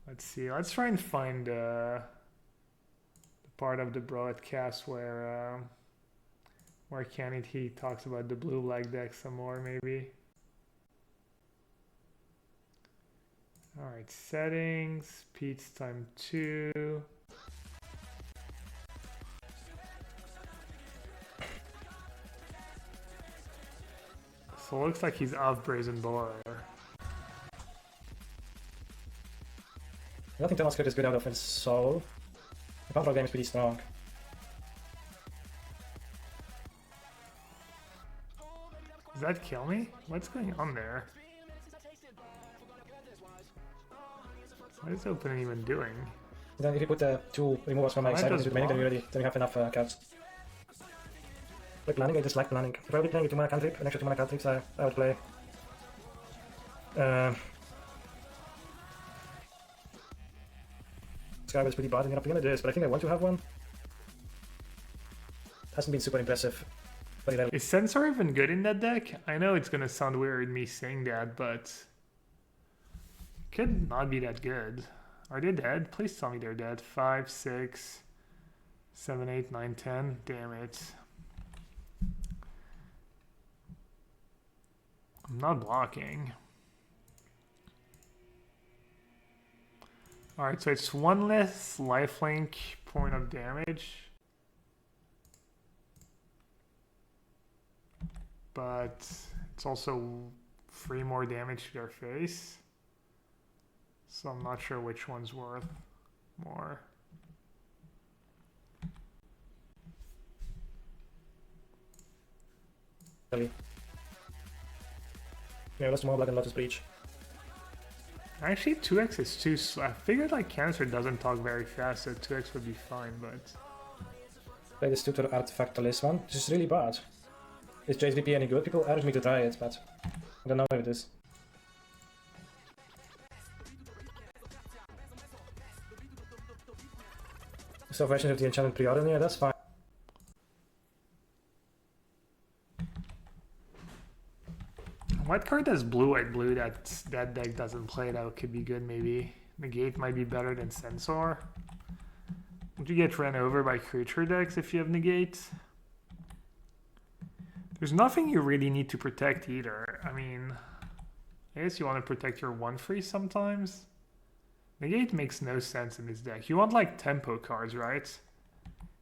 Let's see. Let's try and find the part of the broadcast where Kaneki talks about the blue-black deck some more, maybe. Alright, settings. Pete's time 2. So it looks like he's off Brazen Boar. I don't think Thomas Cook is good out of his soul. The control game is pretty strong. Does that kill me? What's going on there? What is opening even doing? Then if you put the 2 removals from my Might side just into the main, then block. you have enough cards. Like planning, I just like planning. If I would be playing with 2 mana cantrip, an extra 2 mana cantrips, I would play. Sky was pretty bad in your opinion, it is, but I think I want to have one. Hasn't been super impressive. But Is Censor even good in that deck? I know it's gonna sound weird me saying that, but could not be that good. Are they dead? Please tell me they're dead. 5, 6, 7, 8, 9, 10. Damn it. I'm not blocking. Alright, so it's 1 less lifelink point of damage. But it's also 3 more damage to their face. So I'm not sure which one's worth more. yeah, let's more black and Lotus Breach. Actually, 2x is too slow. I figured like Cancer doesn't talk very fast, so 2x would be fine, but... Play this tutor artifactalist one. This is really bad. Is JSBP any good? People urge me to try it, but I don't know if it is. So version of the enchanted pre-order, yeah, that's fine. What card does blue-white blue that deck doesn't play that could be good maybe? Negate might be better than Censor. Would you get ran over by creature decks if you have Negate? There's nothing you really need to protect either. I mean, I guess you want to protect your 1/3 sometimes. Negate makes no sense in this deck. You want like tempo cards, right?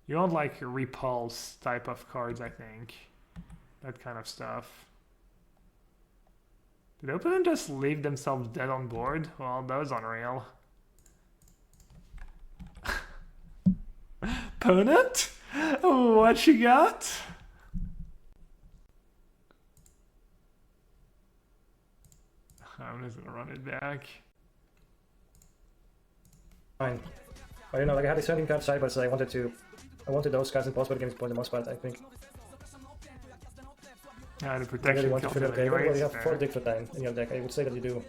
You want like repulse type of cards, I think. That kind of stuff. Did the opponent just leave themselves dead on board? Well, that was unreal. Opponent? What you got? I'm just gonna run it back. Fine. But you know, like I had the 17 card side, but I wanted those cards in possible games for the most part, I think. Yeah, the I protection really want to kills figure it out, okay, well, anyways. you have Fair. 4 Dictatine in your deck. I would say that you do.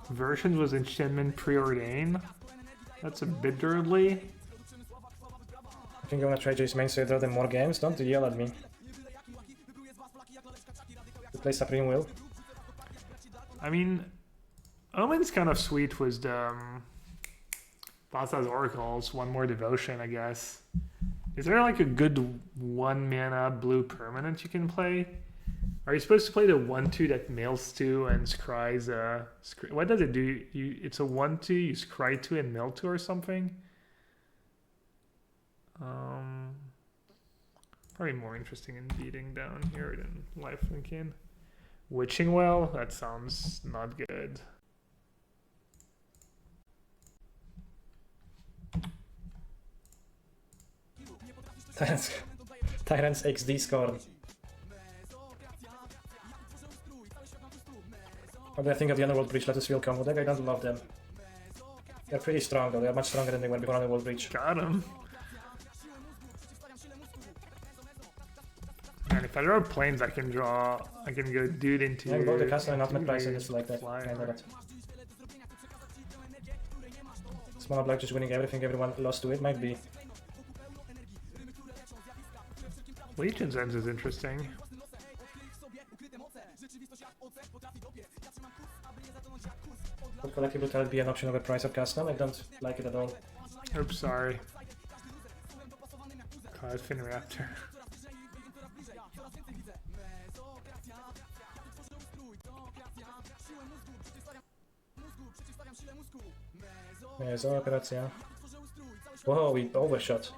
Versions was enchantment preordained. That's a bit early. I think you're gonna try Jace main so you draw them more games. Don't yell at me. You play Supreme Will. I mean, Omen's kind of sweet wisdom. Basa's Oracles, 1 more devotion, I guess. Is there like a good 1 mana blue permanent you can play? Are you supposed to play the 1/2 that mills 2 and scries what does it do? It's a 1/2, you scry 2 and mill 2 or something? Probably more interesting in beating down here than lifelinking. Witching Well? That sounds not good. Tyrant's XD score. What do I think of the Underworld Breach Let Us Feel combo deck? I don't love them. They're pretty strong though, they're much stronger than they were before Underworld Breach. Got him. And if I draw planes, I can go dude into... Yeah, both the castle and ultimate price, I just like that. flyer. I know that. Small Black just winning everything everyone lost to it, might be. Legion's Ends is interesting. Would collectible talent be an option over price of custom? I don't like it at all. Oops, sorry. Cloudfin Raptor. Mezzo operacja. Whoa, we overshot.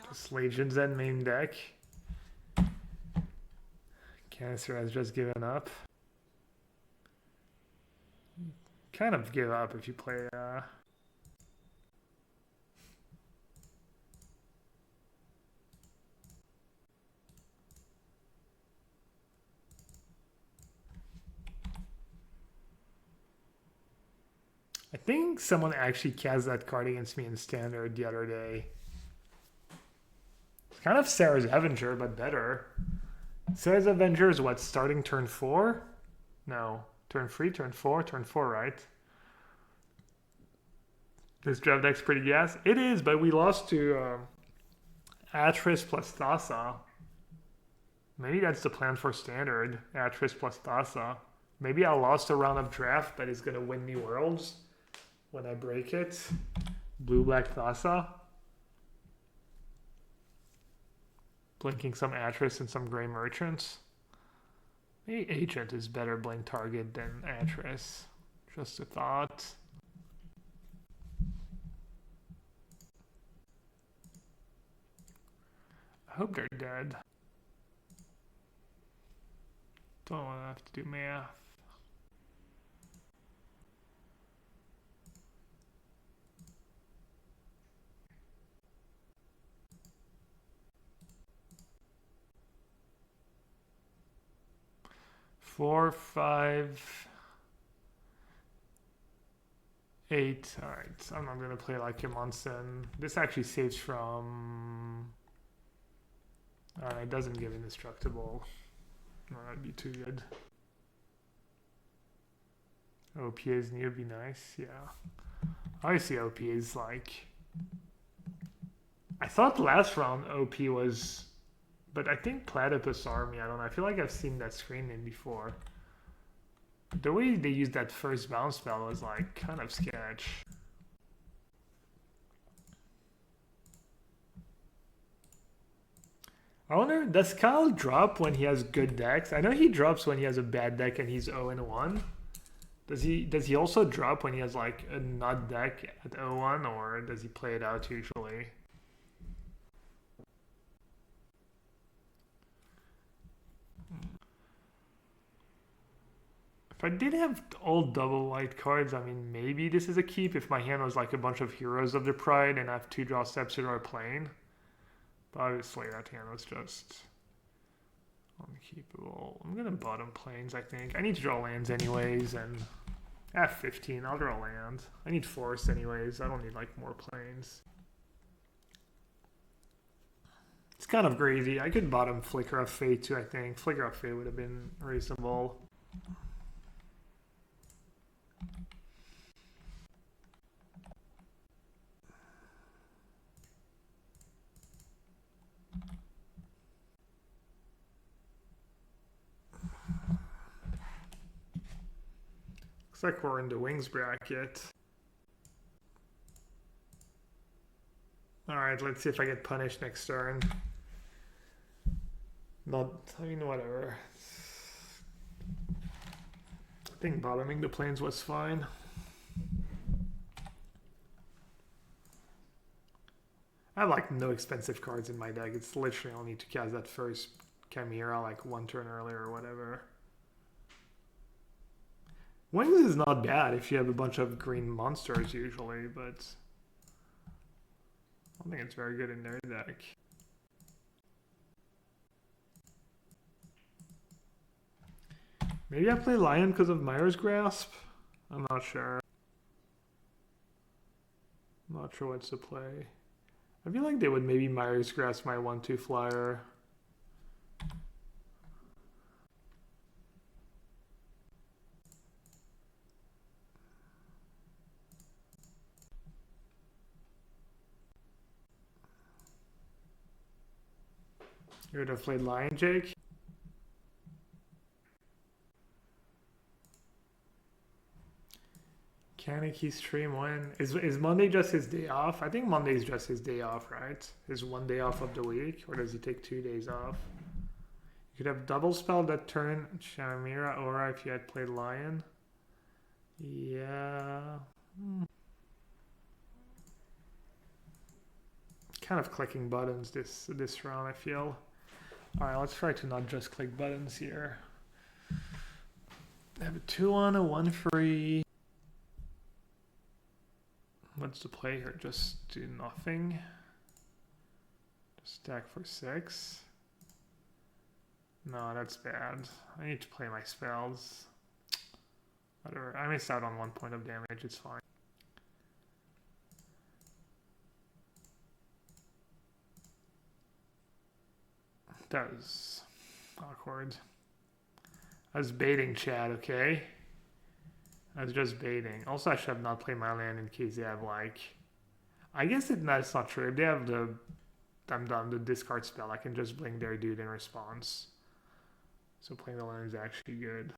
This Legion's End main deck. Cancer has just given up. Kind of give up if you play I think someone actually cast that card against me in Standard the other day. It's kind of Sarah's Avenger, but better. Sarah's Avenger is what, starting turn 4? No. Turn 3, turn 4, turn 4, right? This draft deck's pretty gas. It is, but we lost to Atris plus Thassa. Maybe that's the plan for Standard. Atris plus Thassa. Maybe I lost a round of draft, but it's going to win me Worlds when I break it. Blue-black Thassa. Blinking some Atris and some Grey Merchants. Maybe Agent is better blink target than Atris. Just a thought. I hope they're dead. Don't want to have to do math. Four, 5, 8. All right, I'm not gonna play like a Munson. This actually saves from. It doesn't give indestructible. No, that'd be too good. OP is new, be nice. Yeah. Obviously, OP is like. I thought last round OP was. But I think Platypus Army, I don't know. I feel like I've seen that screen name before. The way they used that first bounce spell was like kind of sketch. I wonder, does Kyle drop when he has good decks? I know he drops when he has a bad deck and he's 0-1. Does he also drop when he has like a nut deck at 0-1, or does he play it out usually? If I did have all double white cards, I mean, maybe this is a keep if my hand was like a bunch of Heroes of the Pride and I have 2 draw steps or a plane. But obviously that hand was just unkeepable. I'm gonna bottom planes, I think. I need to draw lands anyways, and at 15, I'll draw land. I need force anyways. I don't need like more planes. It's kind of crazy. I could bottom Flicker of Fate too, I think. Flicker of Fate would have been reasonable. Looks like we're in the wings bracket. Alright, let's see if I get punished next turn. Not, I mean, whatever. I think bottoming the planes was fine. I have like no expensive cards in my deck. It's literally only to cast that first Chimera like 1 turn earlier or whatever. Wings is not bad if you have a bunch of green monsters usually, but I don't think it's very good in their deck. Maybe I play Lion because of Myra's Grasp? I'm not sure. I'm not sure what to play. I feel like they would maybe Myra's Grasp my 1/2 flyer. You would have played Lion, Jake? Kaneki stream when? Is Monday just his day off? I think Monday's just his day off, right? His 1 day off of the week? Or does he take 2 days off? You could have double spell that turn Chimera Aura if you had played Lion. Yeah. Kind of clicking buttons this round, I feel. Alright, let's try to not just click buttons here. I have a 2-1, a 1-free. What's the play here? Just do nothing. Just stack for 6. No, that's bad. I need to play my spells. Whatever. I missed out on 1 point of damage. It's fine. That was awkward. I was baiting Chad, okay? I was just baiting. Also, I should have not played my land in case they have like... I guess that's not true. If they have the... I'm done, the discard spell, I can just blink their dude in response. So playing the land is actually good.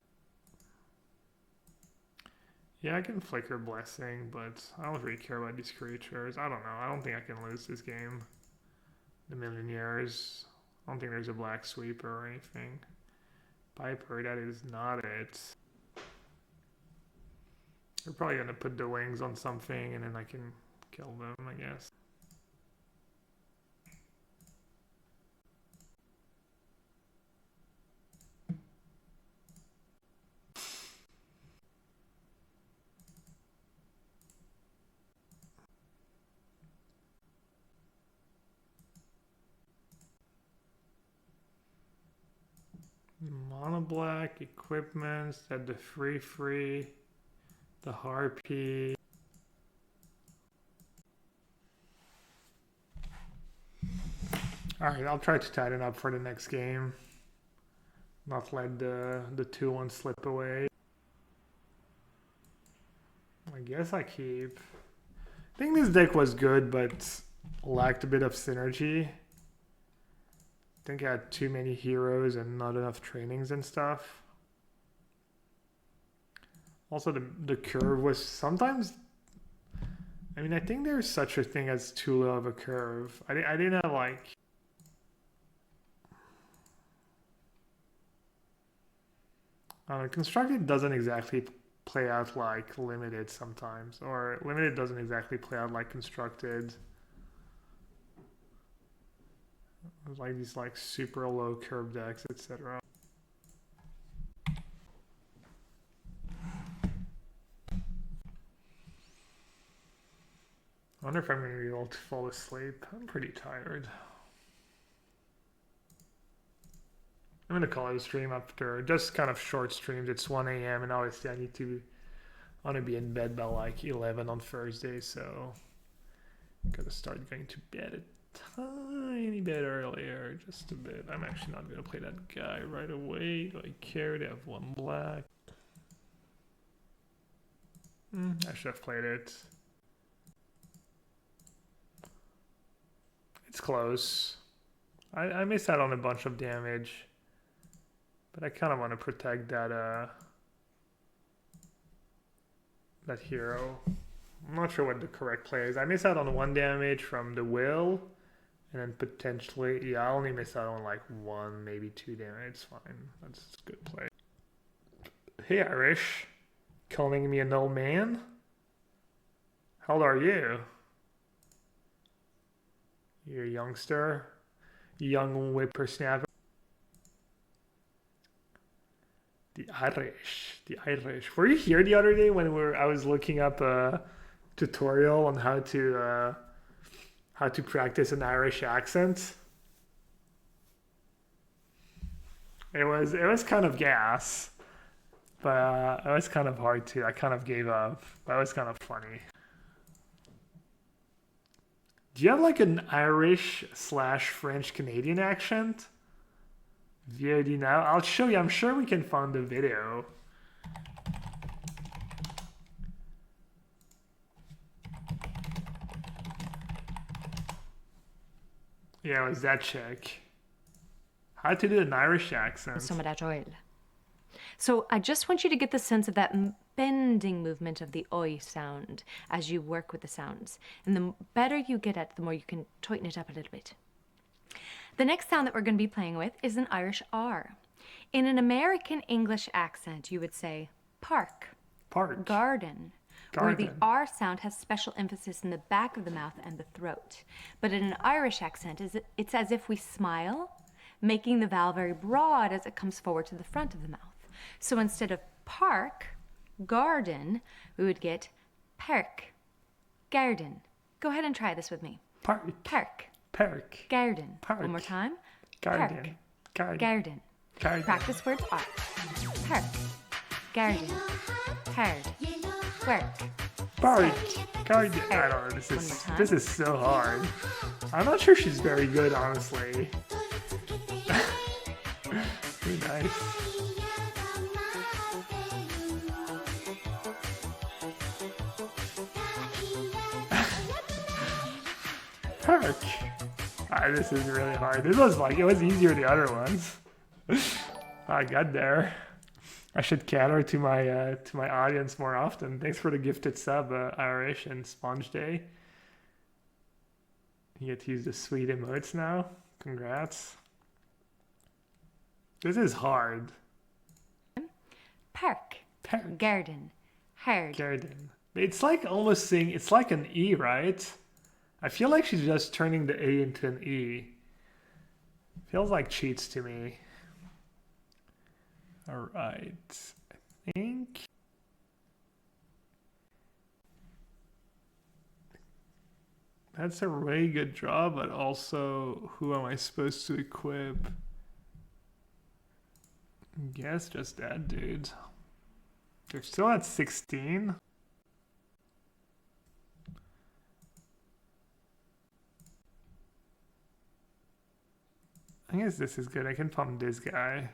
Yeah, I can Flicker Blessing, but I don't really care about these creatures. I don't know. I don't think I can lose this game. The Millionaires. I don't think there's a Black Sweeper or anything. Piper, that is not it. They're probably going to put the wings on something and then I can kill them, I guess. Mono black equipments, had the free, the harpy. Alright, I'll try to tighten up for the next game. Not let the 2-1 slip away. I guess I keep. I think this deck was good, but lacked a bit of synergy. I think I had too many heroes and not enough trainings and stuff. Also, the curve was sometimes... I mean, I think there's such a thing as too low of a curve. I didn't like... Constructed doesn't exactly play out like Limited sometimes. Or Limited doesn't exactly play out like Constructed. Like these like super low curve decks, etc. I wonder if I'm going to be able to fall asleep. I'm pretty tired. I'm going to call it a stream after just kind of short streams. It's 1 a.m. and obviously I want to be in bed by like 11 on Thursday, so I'm going to start going to bed at tiny bit earlier, just a bit. I'm actually not going to play that guy right away. Do I care? They have 1 black. I should have played it. It's close. I missed out on a bunch of damage, but I kind of want to protect that that hero. I'm not sure what the correct play is. I missed out on 1 damage from the will. And then potentially, yeah, I only missed out on like 1, maybe 2 damage. It's fine. That's a good play. Hey, Irish. Calling me an old man? How old are you? You're a youngster? Young whippersnapper? The Irish. The Irish. Were you here the other day when I was looking up a tutorial on how to practice an Irish accent? It was kind of gas, but it was kind of hard too. I kind of gave up, but it was kind of funny. Do you have like an Irish/French Canadian accent? VOD now? I'll show you. I'm sure we can find the video. Yeah, it was that chick. How to do an Irish accent. Some of that oil. So I just want you to get the sense of that bending movement of the oi sound as you work with the sounds. And the better you get at it, the more you can tighten it up a little bit. The next sound that we're going to be playing with is an Irish R. In an American English accent, you would say park. Park. Garden. Where the R sound has special emphasis in the back of the mouth and the throat. But in an Irish accent, it's as if we smile, making the vowel very broad as it comes forward to the front of the mouth. So instead of park, garden, we would get perk, garden. Go ahead and try this with me. Park. Park. Park. Garden. Park. One more time. Garden. Park. Garden. Garden. Garden. Practice words are park, garden, hard, work. Park. Garden. I don't know. This is so hard. I'm not sure she's very good, honestly. nice. Perk. This is really hard. This was like, it was easier the other ones. I got there. I should cater to my audience more often. Thanks for the gifted sub, Irish and Sponge Day. You get to use the sweet emotes now. Congrats. This is hard. Park. Park. Garden. Hard. Garden. It's like almost saying, it's like an E, right? I feel like she's just turning the A into an E. Feels like cheats to me. Alright. I think... That's a really good draw, but also, who am I supposed to equip? I guess just that dude. They're still at 16. I guess this is good. I can pump this guy.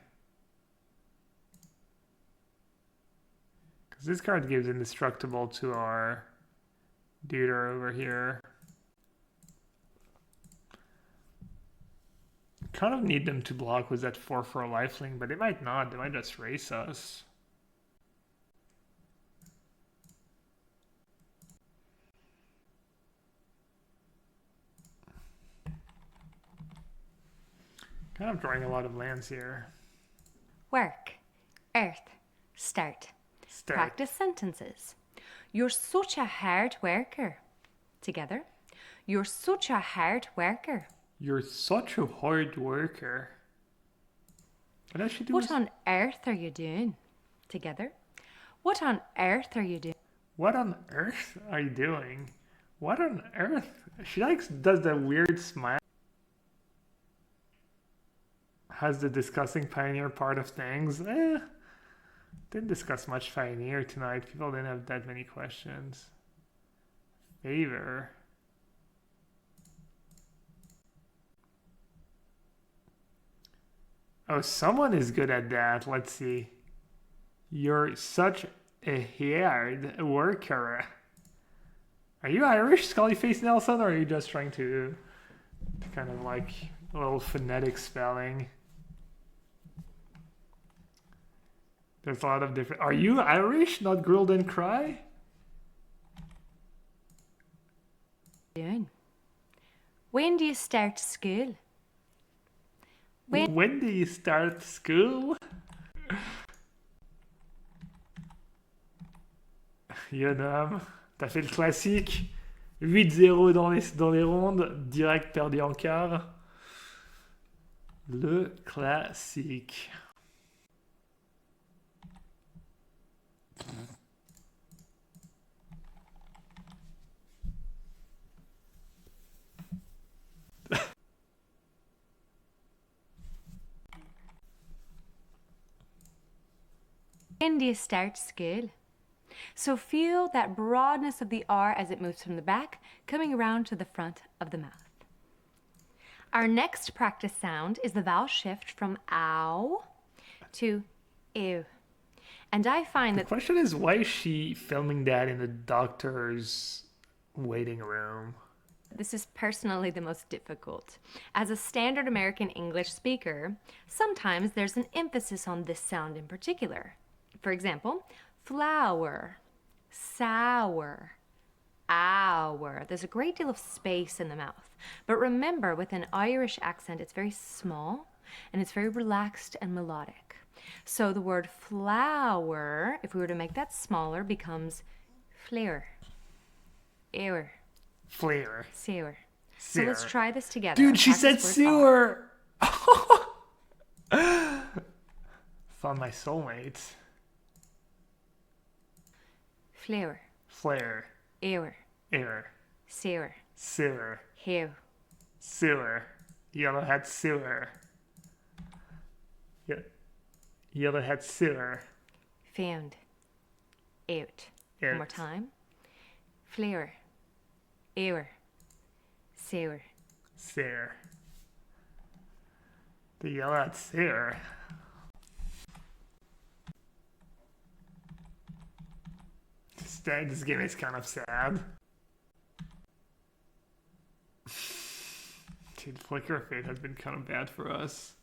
Because this card gives indestructible to our duder over here. Kind of need them to block with that 4/4 lifelink, but they might not. They might just race us. Kind of drawing a lot of lands here. Work. Earth. Start. Practice sentences. You're such a hard worker. Together. You're such a hard worker. You're such a hard worker. What does she do? What on earth are you doing? Together. What on earth are you doing? What on earth are you doing? What on earth? She does that weird smile. Has the discussing Pioneer part of things. Didn't discuss much Pioneer tonight. People didn't have that many questions. Favor. Oh, someone is good at that. Let's see. You're such a hard worker. Are you Irish, Scullyface Nelson, or are you just trying to kind of like a little phonetic spelling? There's a lot of different... Are you Irish, not grilled and cry? When do you start school? When do you start school? Yonam, t'as fait le classique. 8-0 dans les rondes, direct perdu en quart. Le classique. When do you start school? So feel that broadness of the R as it moves from the back, coming around to the front of the mouth. Our next practice sound is the vowel shift from ow to ew. And I find that... The question is, why is she filming that in the doctor's waiting room? This is personally the most difficult. As a standard American English speaker, sometimes there's an emphasis on this sound in particular. For example, flower, sour, hour. There's a great deal of space in the mouth. But remember, with an Irish accent, it's very small and it's very relaxed and melodic. So the word flower, if we were to make that smaller, becomes flair, ewer, Flavor. sewer. So let's try this together. Dude, she said sewer! Found my soulmate. Flair, Flare. ewer, Air. sewer, Sewer. hew. Sewer. Yellowhat sewer. Yellowhat sewer. Found. Out. One Out. more time. Flair. Ewer. Sewer. Sewer. The Yellowhat sewer. This game is kind of sad. Dude, Flicker of Fate has been kind of bad for us.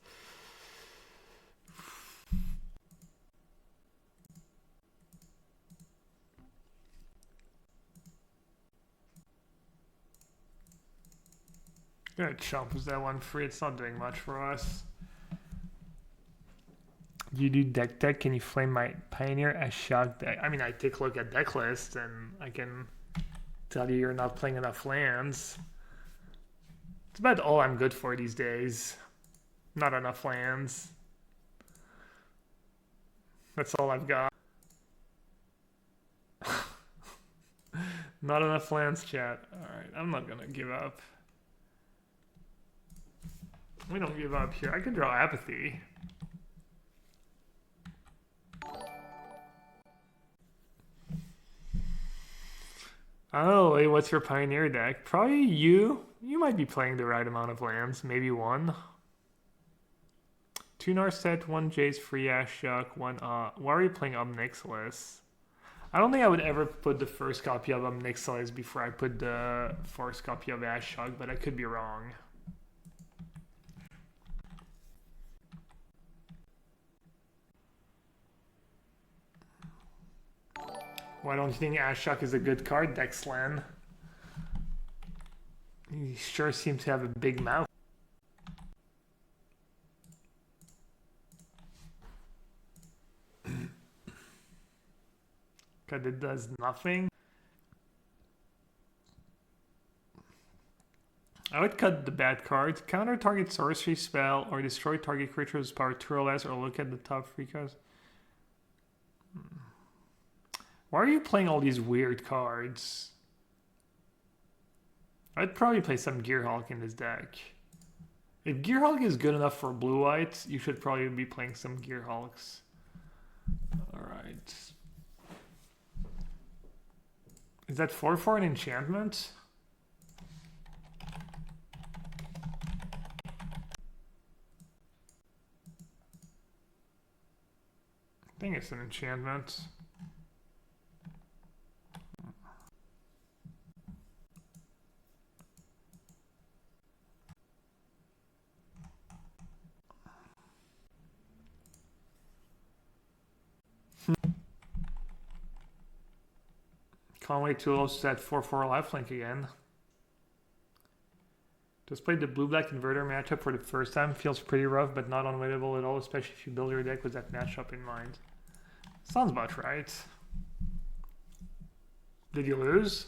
Gonna chump that one free. It's not doing much for us. You do deck tech? Can you flame my Pioneer as shock deck? I mean, I take a look at deck list and I can tell you you're not playing enough lands. It's about all I'm good for these days. Not enough lands. That's all I've got. Not enough lands, chat. Alright, I'm not gonna give up. We don't give up here. I can draw Apathy. Oh, wait, what's your Pioneer deck? Probably you. You might be playing the right amount of lands. Maybe one. 2 Narset, 1 Jace, free Ashok, 1 why are you playing Omnixilus? I don't think I would ever put the first copy of Omnixilus before I put the first copy of Ashok, but I could be wrong. Why don't you think Ashok is a good card, Dexlan? You sure seem to have a big mouth. Because it does nothing. I would cut the bad cards. Counter target sorcery spell or destroy target creature's power 2 or less, or look at the top 3 cards. Why are you playing all these weird cards? I'd probably play some Gearhulk in this deck. If Gearhulk is good enough for blue-white, you should probably be playing some Gearhulks. Alright. Is that 4/4 an enchantment? I think it's an enchantment. Conway Tools that 4/4 lifelink again. Just played the blue-black inverter matchup for the first time. Feels pretty rough, but not unwinnable at all, especially if you build your deck with that matchup in mind. Sounds about right. Did you lose?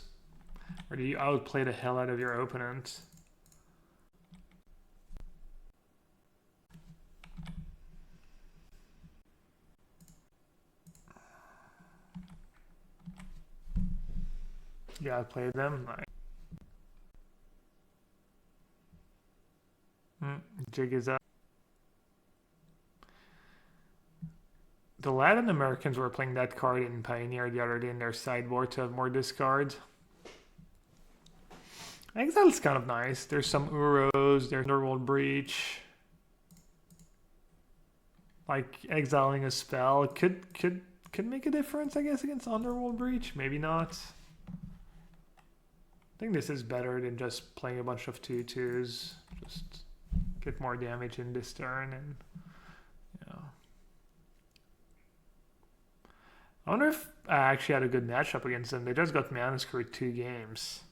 Or did you outplay the hell out of your opponent? Yeah, I played them. Jig is up. The Latin Americans were playing that card in Pioneer the other day in their sideboard to have more discard. Exile's kind of nice. There's some Uros, there's Underworld Breach. Like exiling a spell could make a difference, I guess, against Underworld Breach. Maybe not. I think this is better than just playing a bunch of 2/2s. Just get more damage in this turn and, you know. I wonder if I actually had a good matchup against them. They just got mana screwed 2 games.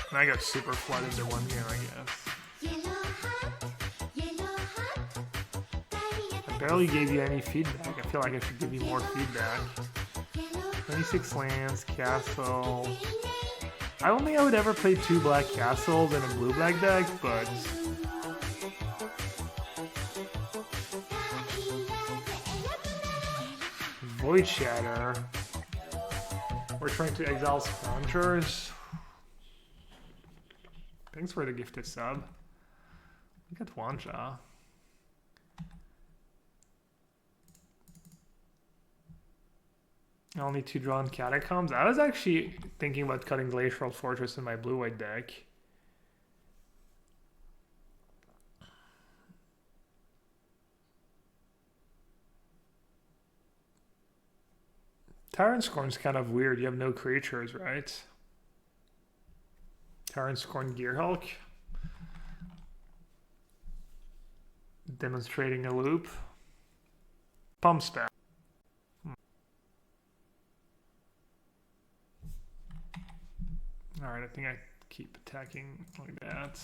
And I got super flooded in 1 game, I guess. I barely gave you any feedback. I feel like I should give you more feedback. 26 lands, castle. I don't think I would ever play 2 black castles in a blue-black deck, but... Void Shatter. We're trying to exile Scroungers. Thanks for the gifted sub. Look at Wanja. Only 2 drawn Catacombs. I was actually thinking about cutting Glacial Fortress in my blue-white deck. Tyrant Scorn's kind of weird. You have no creatures, right? Tyrant Scorn Gearhulk. Demonstrating a loop. Pump spell. Alright, I think I keep attacking like that.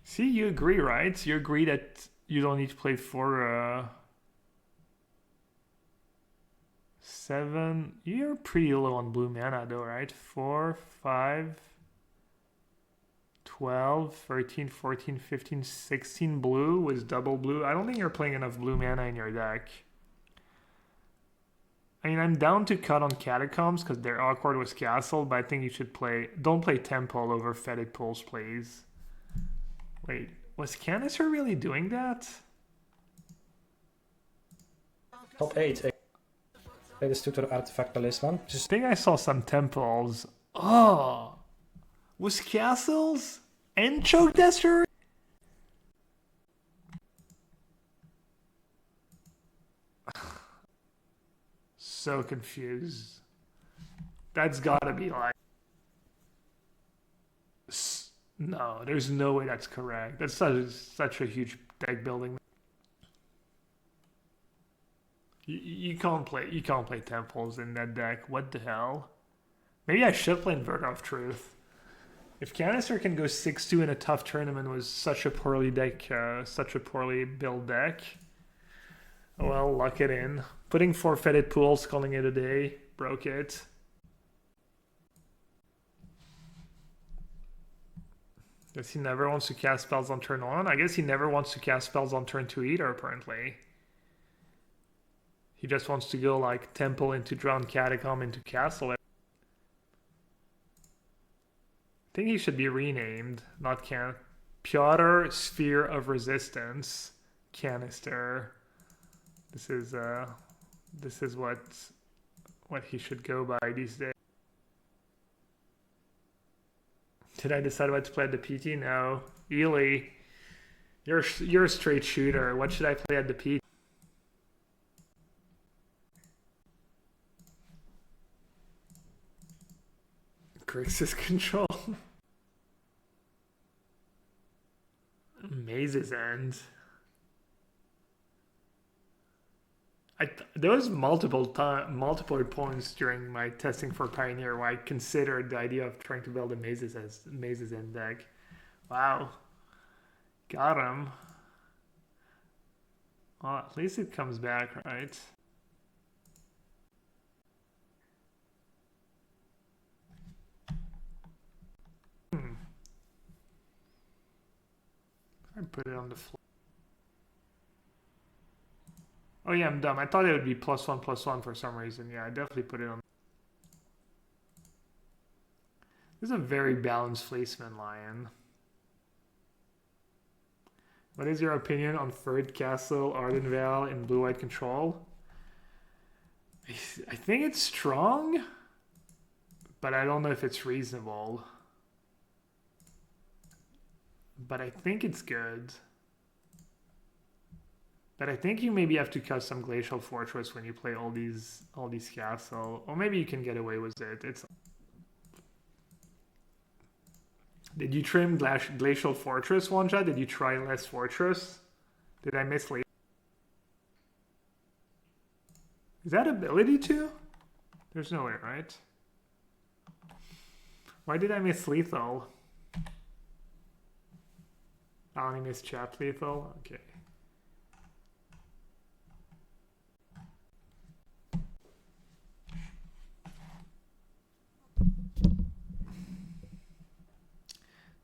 See, you agree, right? You agree that you don't need to play for 7. You're pretty low on blue mana though, right? 4, 5, 12, 13, 14, 15, 16 blue with double blue. I don't think you're playing enough blue mana in your deck. I mean, I'm down to cut on Catacombs because they're awkward with Castle, but I think you should don't play Temple over Fetid Pulse, please. Wait, was Canister really doing that? Top 8. Play this tutor artifact talisman. I think I saw some Temples. Oh! Was Castles and Choke Tester? So confused. That's gotta be like... No, there's no way that's correct. That's such a huge deck building. You can't play Temples in that deck. What the hell? Maybe I should play Inverter of Truth. If Canister can go 6-2 in a tough tournament with such a poorly built deck, well, lock it in. Putting 4 Fetid Pools, calling it a day, broke it. Guess he never wants to cast spells on turn 1. I guess he never wants to cast spells on turn 2 either, apparently. He just wants to go like Temple into Drowned Catacomb into Castle. I think he should be renamed, not Piotr Sphere of Resistance Canister. This is what he should go by these days. Did I decide what to play at the PT? No. Ely, you're a straight shooter. What should I play at the PT? Grixis Control. Maze's End. There was multiple points during my testing for Pioneer where I considered the idea of trying to build a Maze's End deck. Wow. Got him. Well, at least it comes back, right? I put it on the floor. Oh yeah, I'm dumb. I thought it would be +1/+1 for some reason. Yeah, I definitely put it on. This is a very balanced Fleeceman Lion. What is your opinion on Third Castle Ardenvale in blue-white control? I think it's strong, but I don't know if it's reasonable. But I think it's good. But I think you maybe have to cut some Glacial Fortress when you play all these castle, or maybe you can get away with it. Did you trim Glacial Fortress, one shot? Did you try less Fortress? Did I miss lethal? Is that ability to? There's no way, right? Why did I miss lethal? I only missed chap lethal? Okay.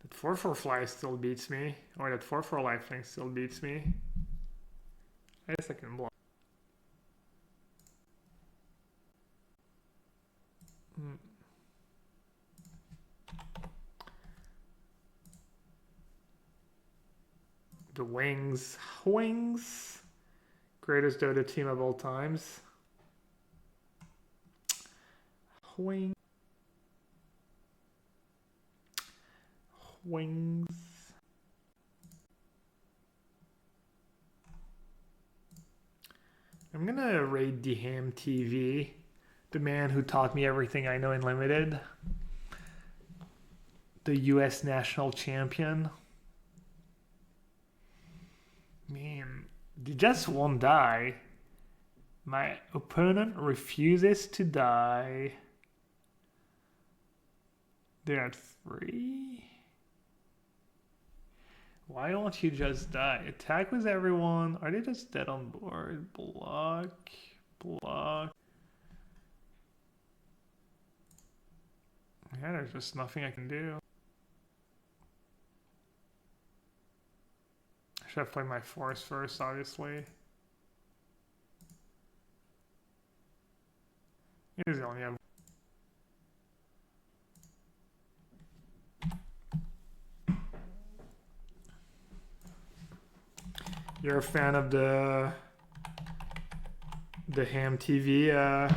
That 4/4 fly still beats me. Or that 4/4 lifelink still beats me. I guess I can block. The Wings. Greatest Dota team of all times. Wings. I'm gonna raid the Ham TV, the man who taught me everything I know in Limited, the U.S. national champion. Man, they just won't die. My opponent refuses to die. They're at 3. Why won't you just die? Attack with everyone. Are they just dead on board? Block. Block. Yeah, there's just nothing I can do. I should have played my force first, obviously. He's only have. You're a fan of the Ham TV,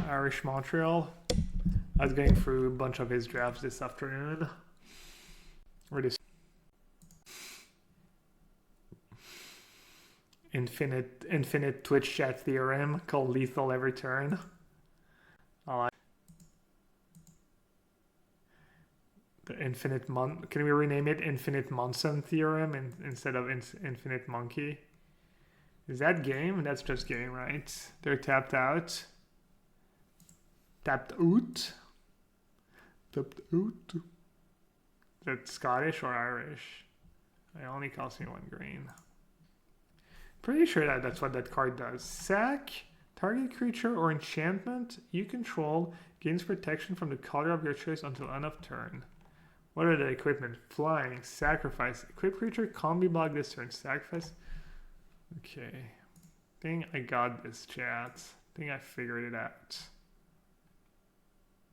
Irish Montreal? I was going through a bunch of his drafts this afternoon. Or this infinite Twitch chat theorem called lethal every turn. I like the infinite can we rename it Infinite Monson theorem instead of Infinite Monkey? Is that game? That's just game, right? They're tapped out. Tapped out. Tapped out. Is that Scottish or Irish? It only costs me 1 green. Pretty sure that's what that card does. Sack. Target creature or enchantment you control gains protection from the color of your choice until end of turn. What are the equipment? Flying. Sacrifice. Equip creature can't be blocked this turn. Sacrifice. Okay. Think I got this, chat. Think I figured it out.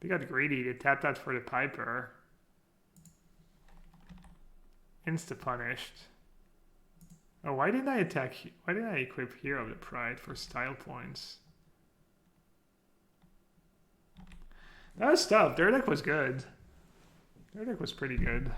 They got greedy. They tapped out for the Piper. Insta-punished. Oh, why didn't I attack? Why didn't I equip Hero of the Pride for style points? That was tough. Their deck was good. Their deck was pretty good.